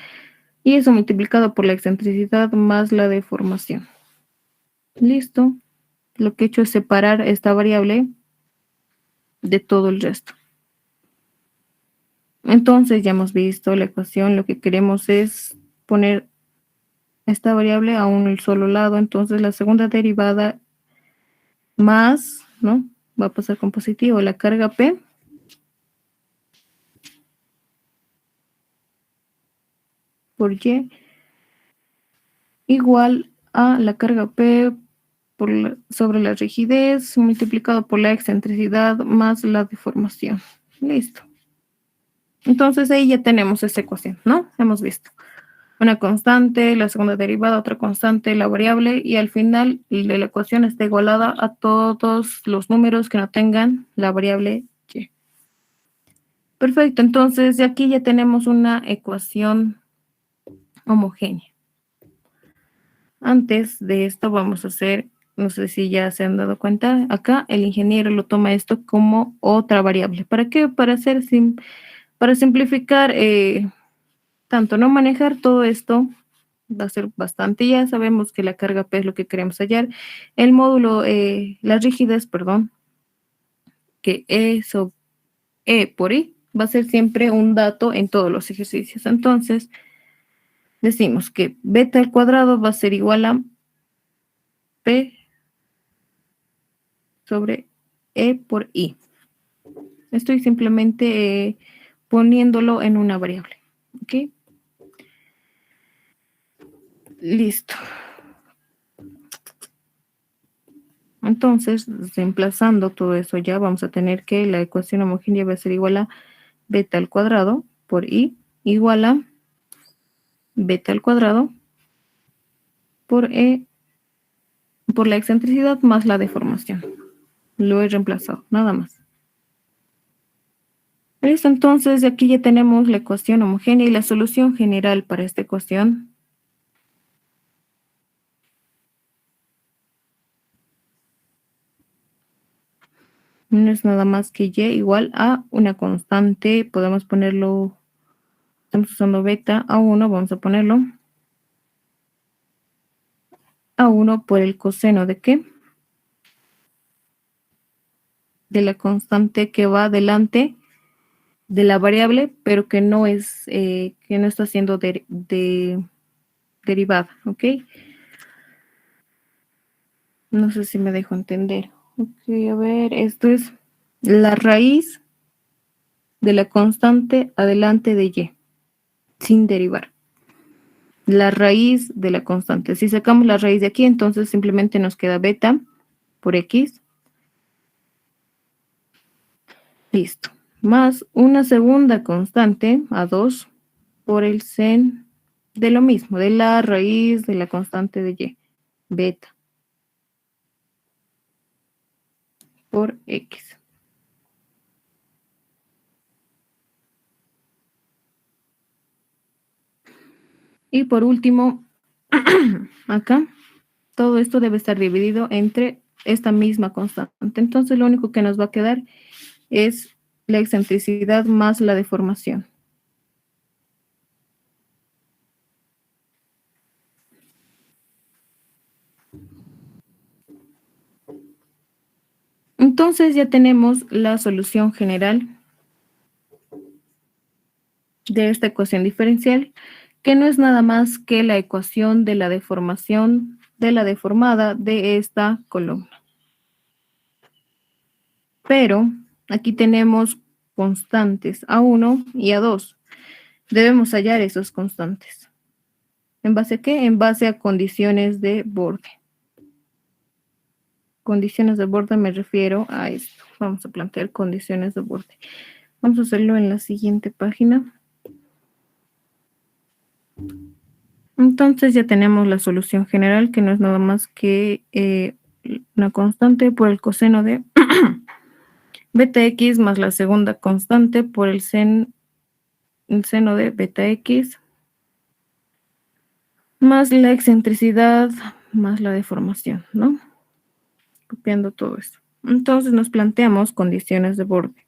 y eso multiplicado por la excentricidad más la deformación. Listo. Lo que he hecho es separar esta variable de todo el resto. Entonces ya hemos visto la ecuación, lo que queremos es poner esta variable a un solo lado, entonces la segunda derivada más, ¿no? Va a pasar con positivo, la carga P por Y igual a la carga P sobre la rigidez multiplicado por la excentricidad más la deformación. Listo. Entonces ahí ya tenemos esa ecuación, ¿no? Hemos visto una constante, la segunda derivada, otra constante, la variable, y al final de la ecuación está igualada a todos los números que no tengan la variable y. Perfecto, entonces de aquí ya tenemos una ecuación homogénea. Antes de esto vamos a hacer, no sé si ya se han dado cuenta, acá el ingeniero lo toma esto como otra variable. ¿Para qué? Para simplificar, tanto no manejar todo esto va a ser bastante. Ya sabemos que la carga P es lo que queremos hallar. El módulo, la rigidez, perdón, que E por I va a ser siempre un dato en todos los ejercicios. Entonces, decimos que beta al cuadrado va a ser igual a P sobre E por I. Estoy simplemente poniéndolo en una variable. ¿Ok? Listo. Entonces, reemplazando todo eso ya, vamos a tener que la ecuación homogénea va a ser igual a beta al cuadrado por I igual a beta al cuadrado por E por la excentricidad más la deformación. Lo he reemplazado, nada más. Listo, entonces aquí ya tenemos la ecuación homogénea y la solución general para esta ecuación. No es nada más que Y igual a una constante. Podemos ponerlo, estamos usando beta a 1, vamos a ponerlo a 1 por el coseno de ¿qué? De la constante que va delante de la variable, pero que no es, que no está siendo derivada, ¿ok? No sé si me dejo entender. Ok, a ver, esto es la raíz de la constante adelante de Y, sin derivar. La raíz de la constante. Si sacamos la raíz de aquí, entonces simplemente nos queda beta por X. Listo. Más una segunda constante, a 2, por el sen de lo mismo, de la raíz de la constante de Y, beta, por X. Y por último, acá, todo esto debe estar dividido entre esta misma constante. Entonces lo único que nos va a quedar es la excentricidad más la deformación. Entonces ya tenemos la solución general de esta ecuación diferencial, que no es nada más que la ecuación de la deformación de la deformada de esta columna. Pero aquí tenemos constantes A1 y A2. Debemos hallar esos constantes. ¿En base a qué? En base a condiciones de borde. Condiciones de borde me refiero a esto. Vamos a plantear condiciones de borde. Vamos a hacerlo en la siguiente página. Entonces ya tenemos la solución general, que no es nada más que una constante por el coseno de beta x más la segunda constante por el seno de beta x más la excentricidad más la deformación, ¿no? Copiando todo esto. Entonces nos planteamos condiciones de borde.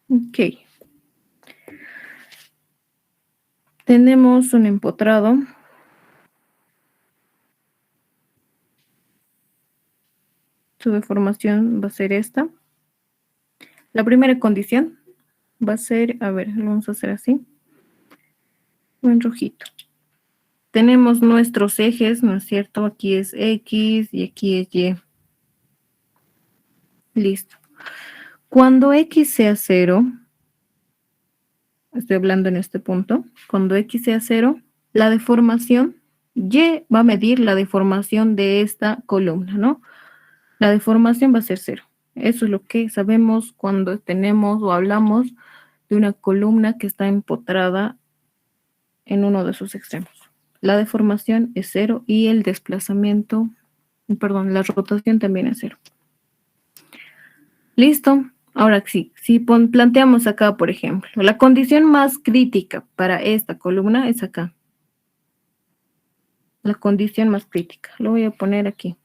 Ok. Tenemos un empotrado. Su deformación va a ser esta. La primera condición va a ser, a ver, lo vamos a hacer así, en rojito. Tenemos nuestros ejes, ¿no es cierto? Aquí es X y aquí es Y. Listo. Cuando X sea 0, estoy hablando en este punto, cuando X sea 0, la deformación, Y va a medir la deformación de esta columna, ¿no? La deformación va a ser 0. Eso es lo que sabemos cuando tenemos o hablamos de una columna que está empotrada en uno de sus extremos. La deformación es 0 y el desplazamiento, perdón, la rotación también es 0. Listo. Ahora sí, si planteamos acá, por ejemplo, la condición más crítica para esta columna es acá. La condición más crítica. Lo voy a poner aquí.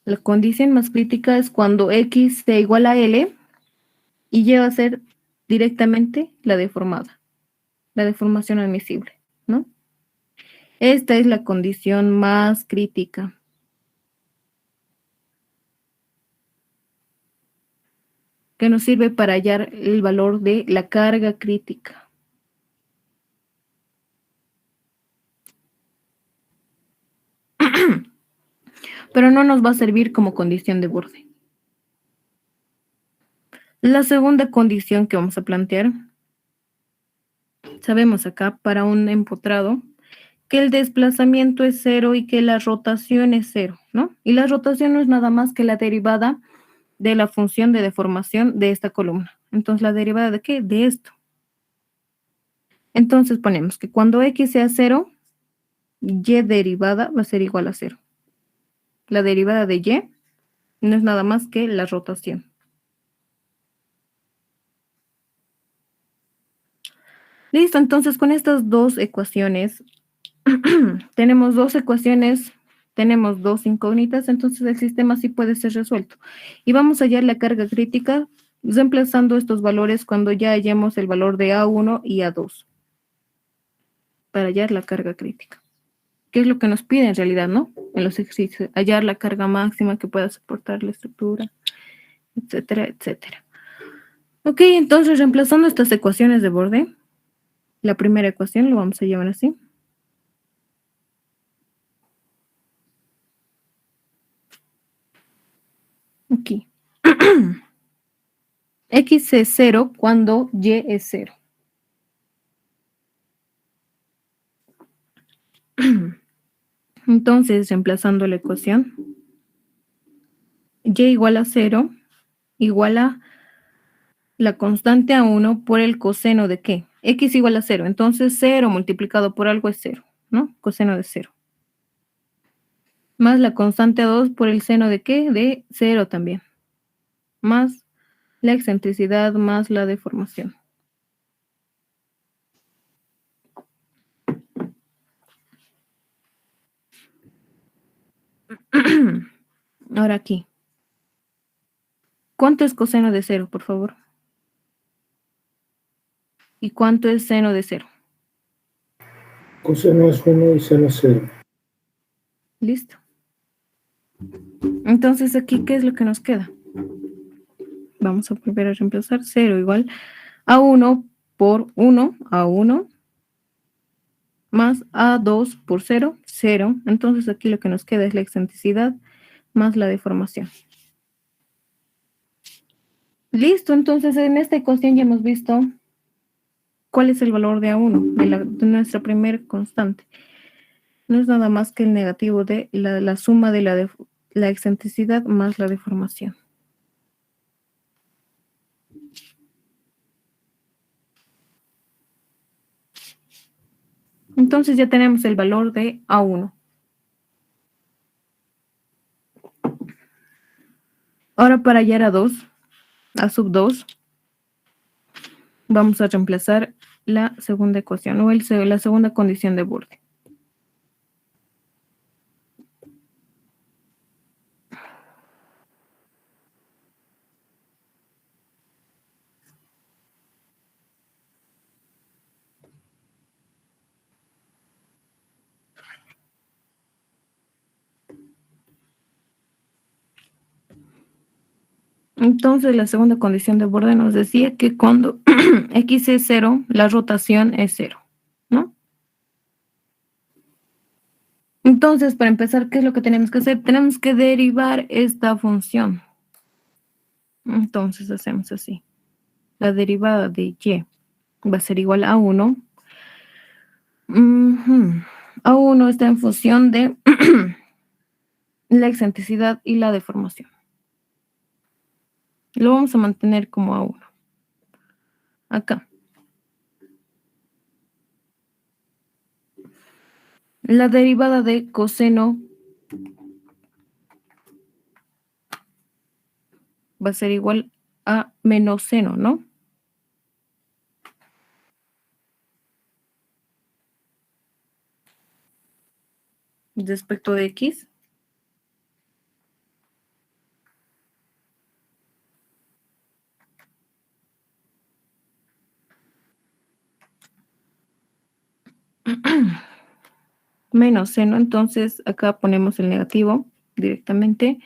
La condición más crítica es cuando X sea igual a L y Y va a ser directamente la deformada, la deformación admisible, ¿no? Esta es la condición más crítica. Que nos sirve para hallar el valor de la carga crítica. Pero no nos va a servir como condición de borde. La segunda condición que vamos a plantear, sabemos acá para un empotrado, que el desplazamiento es 0 y que la rotación es 0, ¿no? Y la rotación no es nada más que la derivada de la función de deformación de esta columna. Entonces, ¿la derivada de qué? De esto. Entonces, ponemos que cuando X sea 0, Y derivada va a ser igual a 0. La derivada de Y no es nada más que la rotación. Listo, entonces con estas dos ecuaciones, tenemos dos ecuaciones, tenemos dos incógnitas, entonces el sistema sí puede ser resuelto. Y vamos a hallar la carga crítica reemplazando estos valores cuando ya hallemos el valor de A1 y A2. Para hallar la carga crítica. ¿Qué es lo que nos pide en realidad, no? En los ejercicios, hallar la carga máxima que pueda soportar la estructura, etcétera, etcétera. Ok, entonces reemplazando estas ecuaciones de borde, la primera ecuación lo vamos a llamar así. Aquí. X es 0 cuando Y es 0. Entonces, reemplazando la ecuación, Y igual a 0 igual a la constante A1 por el coseno de ¿qué? X igual a 0. Entonces, 0 multiplicado por algo es 0, ¿no? Coseno de 0. Más la constante A2 por el seno de ¿qué? De 0 también. Más la excentricidad más la deformación. Ahora aquí. ¿Cuánto es coseno de 0, por favor? ¿Y cuánto es seno de 0? Coseno es 1 y seno es 0. Listo. Entonces aquí, ¿qué es lo que nos queda? Vamos a volver a reemplazar 0 igual a 1 por 1, a 1, más A2 por 0, 0. Entonces aquí lo que nos queda es la excentricidad más la deformación. Listo, entonces en esta ecuación ya hemos visto cuál es el valor de A1, de nuestra primer constante. No es nada más que el negativo de la suma de la excentricidad más la deformación. Entonces ya tenemos el valor de A1. Ahora para hallar A2, A sub 2, vamos a reemplazar la segunda ecuación o la segunda condición de borde. Entonces, la segunda condición de borde nos decía que cuando x es 0, la rotación es 0, ¿no? Entonces, para empezar, ¿qué es lo que tenemos que hacer? Tenemos que derivar esta función. Entonces, hacemos así. La derivada de y va a ser igual a 1. A1 está en función de la excentricidad y la deformación. Lo vamos a mantener como A1. Acá. La derivada de coseno va a ser igual a menos seno, ¿no? Respecto de x. Menos seno, entonces acá ponemos el negativo directamente.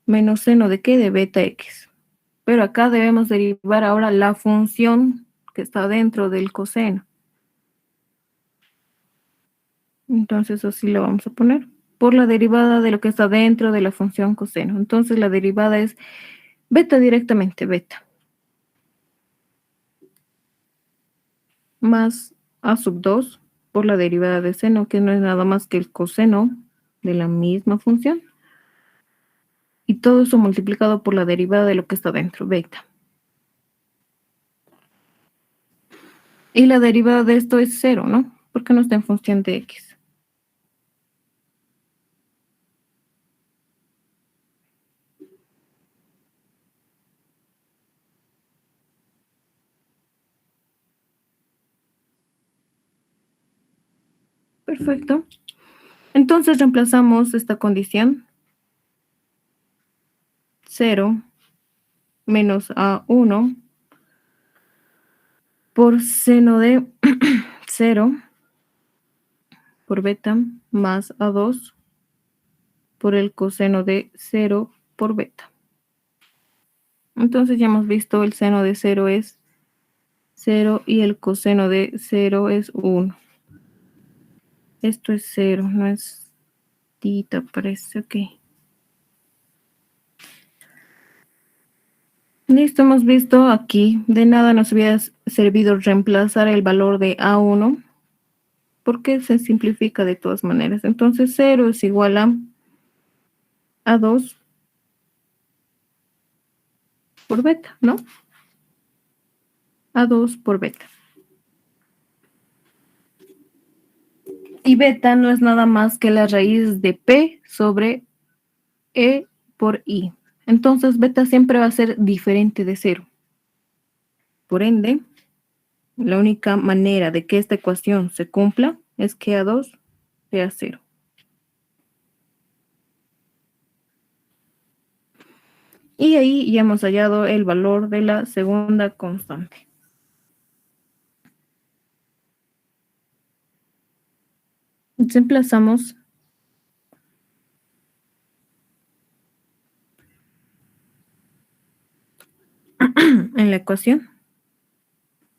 Menos seno de qué? De beta x. Pero acá debemos derivar ahora la función que está dentro del coseno. Entonces así lo vamos a poner. Por la derivada de lo que está dentro de la función coseno. Entonces la derivada es beta directamente, beta. Más a sub 2 por la derivada de seno, que no es nada más que el coseno de la misma función. Y todo eso multiplicado por la derivada de lo que está dentro, beta. Y la derivada de esto es 0, ¿no? Porque no está en función de x. Perfecto. Entonces reemplazamos esta condición. 0 menos A1 por seno de 0 por beta más A2 por el coseno de 0 por beta. Entonces ya hemos visto el seno de 0 es 0 y el coseno de 0 es 1. Esto es 0, no es tita, parece, ok. Listo, hemos visto aquí, de nada nos hubiera servido reemplazar el valor de A1, porque se simplifica de todas maneras. Entonces 0 es igual a A2 por beta, ¿no? A2 por beta. Y beta no es nada más que la raíz de P sobre E por I. Entonces beta siempre va a ser diferente de 0. Por ende, la única manera de que esta ecuación se cumpla es que A2 sea 0. Y ahí ya hemos hallado el valor de la segunda constante. Reemplazamos en la ecuación.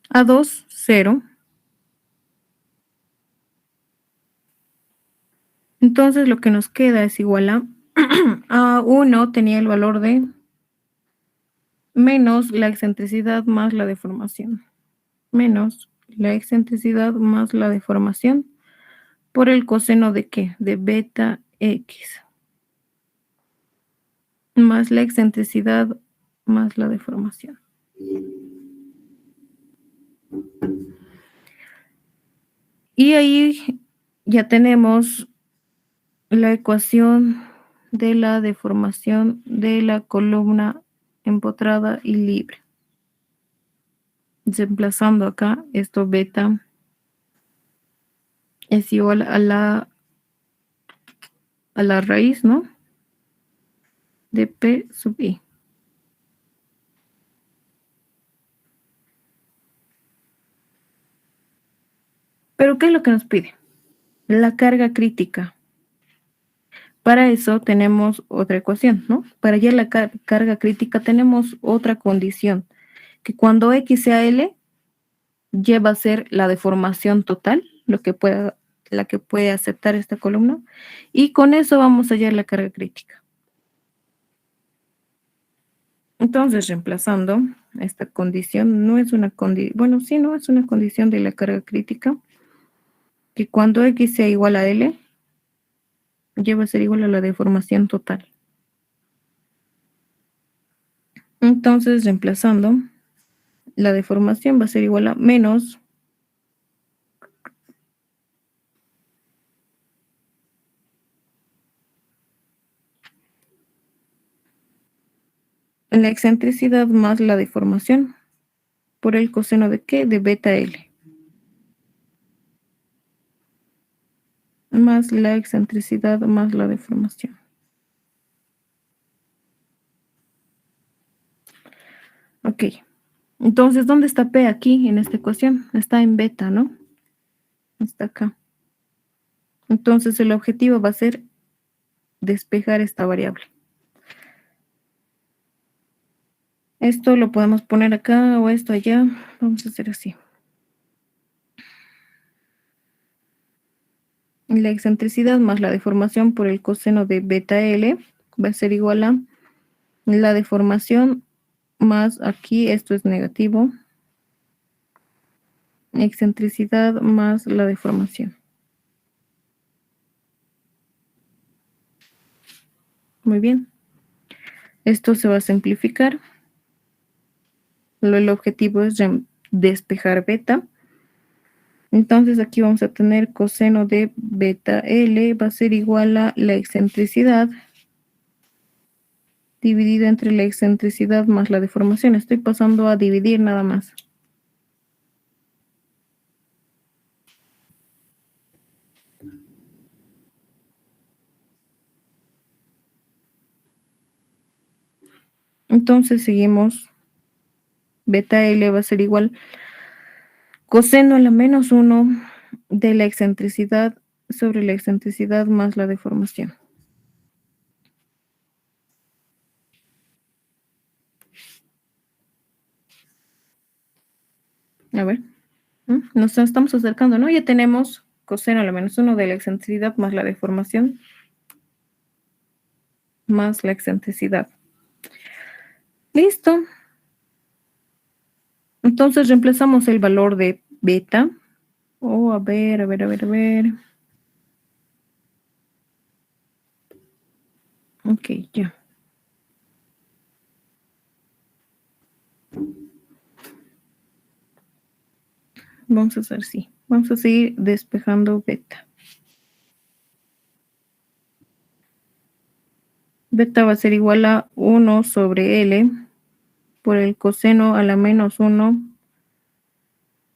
A2, 0. Entonces lo que nos queda es igual a A1 tenía el valor de menos la excentricidad más la deformación. Menos la excentricidad más la deformación por el coseno de ¿qué? De beta x. Más la excentricidad más la deformación. Y ahí ya tenemos la ecuación de la deformación de la columna empotrada y libre. Reemplazando acá, esto beta es igual a la raíz, ¿no? De P sub I. Pero ¿qué es lo que nos pide? La carga crítica. Para eso tenemos otra ecuación, ¿no? Para hallar la carga crítica tenemos otra condición, que cuando X sea L, Y va a ser la deformación total, la que puede aceptar esta columna, y con eso vamos a hallar la carga crítica. Entonces, reemplazando esta condición, no es una condición, bueno, sí, no es una condición de la carga crítica, que cuando X sea igual a L, Y va a ser igual a la deformación total. Entonces, reemplazando, la deformación va a ser igual a menos la excentricidad más la deformación por el coseno de ¿qué? De beta L. Más la excentricidad más la deformación. Ok. Entonces, ¿dónde está P aquí en esta ecuación? Está en beta, ¿no? Está acá. Entonces, el objetivo va a ser despejar esta variable. Esto lo podemos poner acá o esto allá. Vamos a hacer así. La excentricidad más la deformación por el coseno de beta L va a ser igual a la deformación más aquí, esto es negativo, excentricidad más la deformación. Muy bien. Esto se va a simplificar. El objetivo es despejar beta. Entonces aquí vamos a tener coseno de beta L va a ser igual a la excentricidad dividido entre la excentricidad más la deformación. Estoy pasando a dividir nada más. Entonces seguimos. Beta L va a ser igual coseno a la menos 1 de la excentricidad sobre la excentricidad más la deformación. A ver, nos estamos acercando, ¿no? Ya tenemos coseno a la menos 1 de la excentricidad más la deformación más la excentricidad. Listo. Entonces reemplazamos el valor de beta. Oh, a ver. Ok, ya. Vamos a hacer así. Vamos a seguir despejando beta. Beta va a ser igual a 1 sobre L por el coseno a la menos 1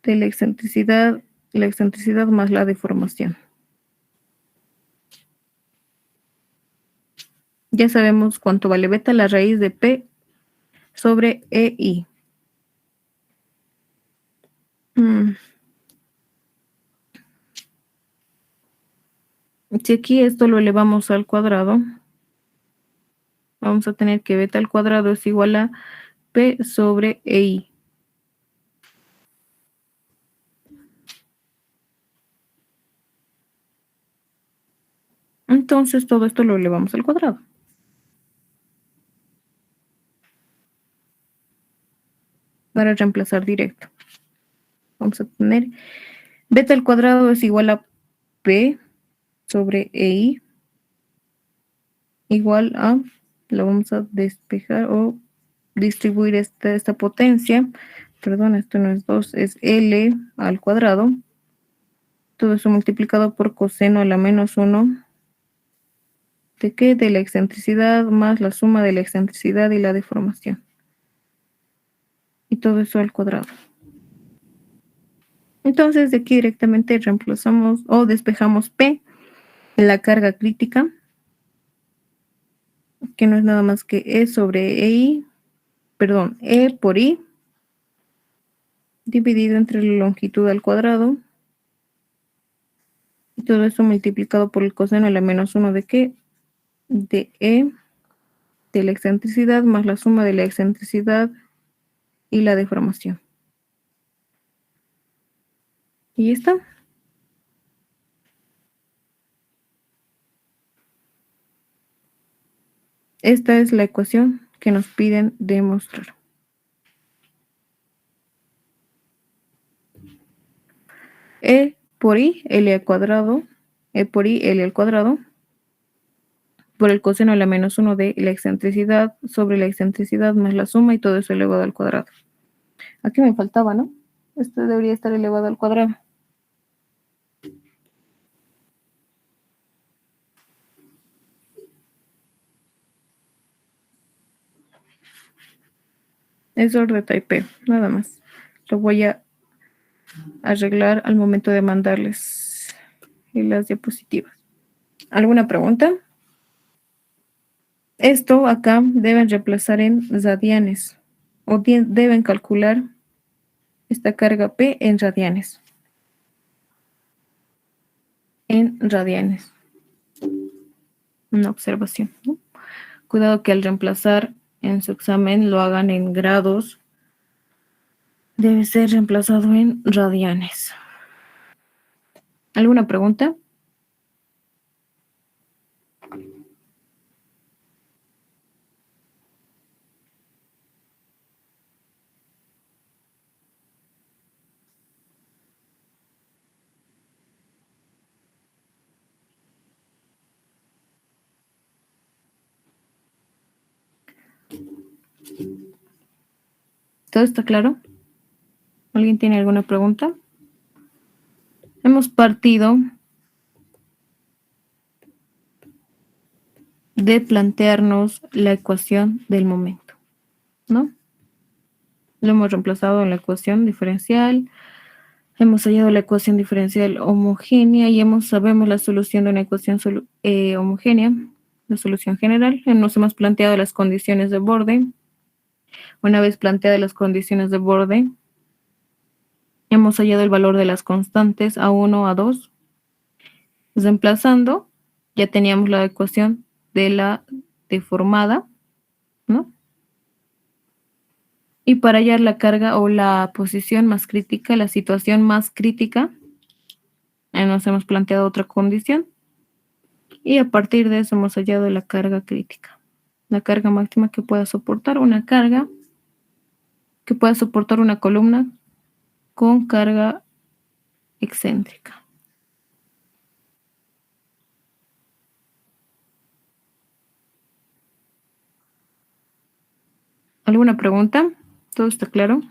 de la excentricidad más la deformación. Ya sabemos cuánto vale beta, la raíz de P sobre EI. Si aquí esto lo elevamos al cuadrado, vamos a tener que beta al cuadrado es igual a P sobre EI. Entonces todo esto lo elevamos al cuadrado. Para reemplazar directo. Vamos a tener beta al cuadrado es igual a P sobre EI igual a, lo vamos a despejar o distribuir esta potencia. Perdón, esto no es 2, es L al cuadrado. Todo eso multiplicado por coseno a la menos 1. ¿De qué? De la excentricidad más la suma de la excentricidad y la deformación. Y todo eso al cuadrado. Entonces de aquí directamente reemplazamos o despejamos P, la carga crítica, que no es nada más que E sobre EI, perdón, E por I, dividido entre la longitud al cuadrado. Y todo eso multiplicado por el coseno a la menos 1 de qué? de E de la excentricidad más la suma de la excentricidad y la deformación. Y ya está. Esta es la ecuación que nos piden demostrar. E por I, L al cuadrado, E por I, L al cuadrado, por el coseno de la menos 1 de la excentricidad sobre la excentricidad más la suma y todo eso elevado al cuadrado. Aquí me faltaba, ¿no? Esto debería estar elevado al cuadrado. Eso de typeo, nada más. Lo voy a arreglar al momento de mandarles las diapositivas. ¿Alguna pregunta? Esto acá deben reemplazar en radianes o deben calcular esta carga P en radianes. En radianes. Una observación, ¿no? Cuidado que al reemplazar en su examen lo hagan en grados. Debe ser reemplazado en radianes. ¿Alguna pregunta? ¿Todo está claro? ¿Alguien tiene alguna pregunta? Hemos partido de plantearnos la ecuación del momento, ¿no? Lo hemos reemplazado en la ecuación diferencial, hemos hallado la ecuación diferencial homogénea y sabemos la solución de una ecuación homogénea, la solución general. Nos hemos planteado las condiciones de borde. Una vez planteadas las condiciones de borde, hemos hallado el valor de las constantes A1, A2. Reemplazando, ya teníamos la ecuación de la deformada, ¿no? Y para hallar la carga o la posición más crítica, la situación más crítica, nos hemos planteado otra condición. Y a partir de eso hemos hallado la carga crítica. La carga máxima que pueda soportar una carga, que pueda soportar una columna con carga excéntrica. ¿Alguna pregunta? ¿Todo está claro?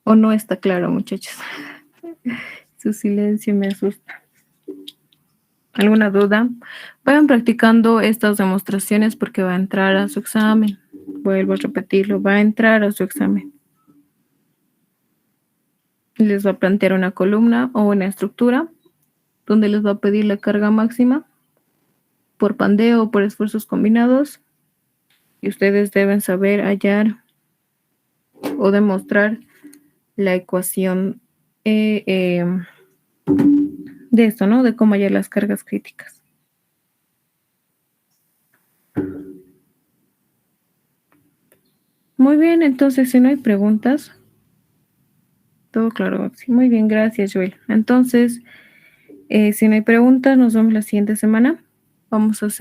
¿O no está claro, muchachos? Su silencio me asusta. ¿Alguna duda? Vayan practicando estas demostraciones porque va a entrar a su examen. Vuelvo a repetirlo, va a entrar a su examen. Les va a plantear una columna o una estructura donde les va a pedir la carga máxima por pandeo o por esfuerzos combinados. Y ustedes deben saber hallar o demostrar la ecuación de esto, ¿no? De cómo hallar las cargas críticas. Muy bien, entonces si no hay preguntas, todo claro. Sí, muy bien, gracias, Joel. Entonces, si no hay preguntas, nos vemos la siguiente semana. Vamos a hacer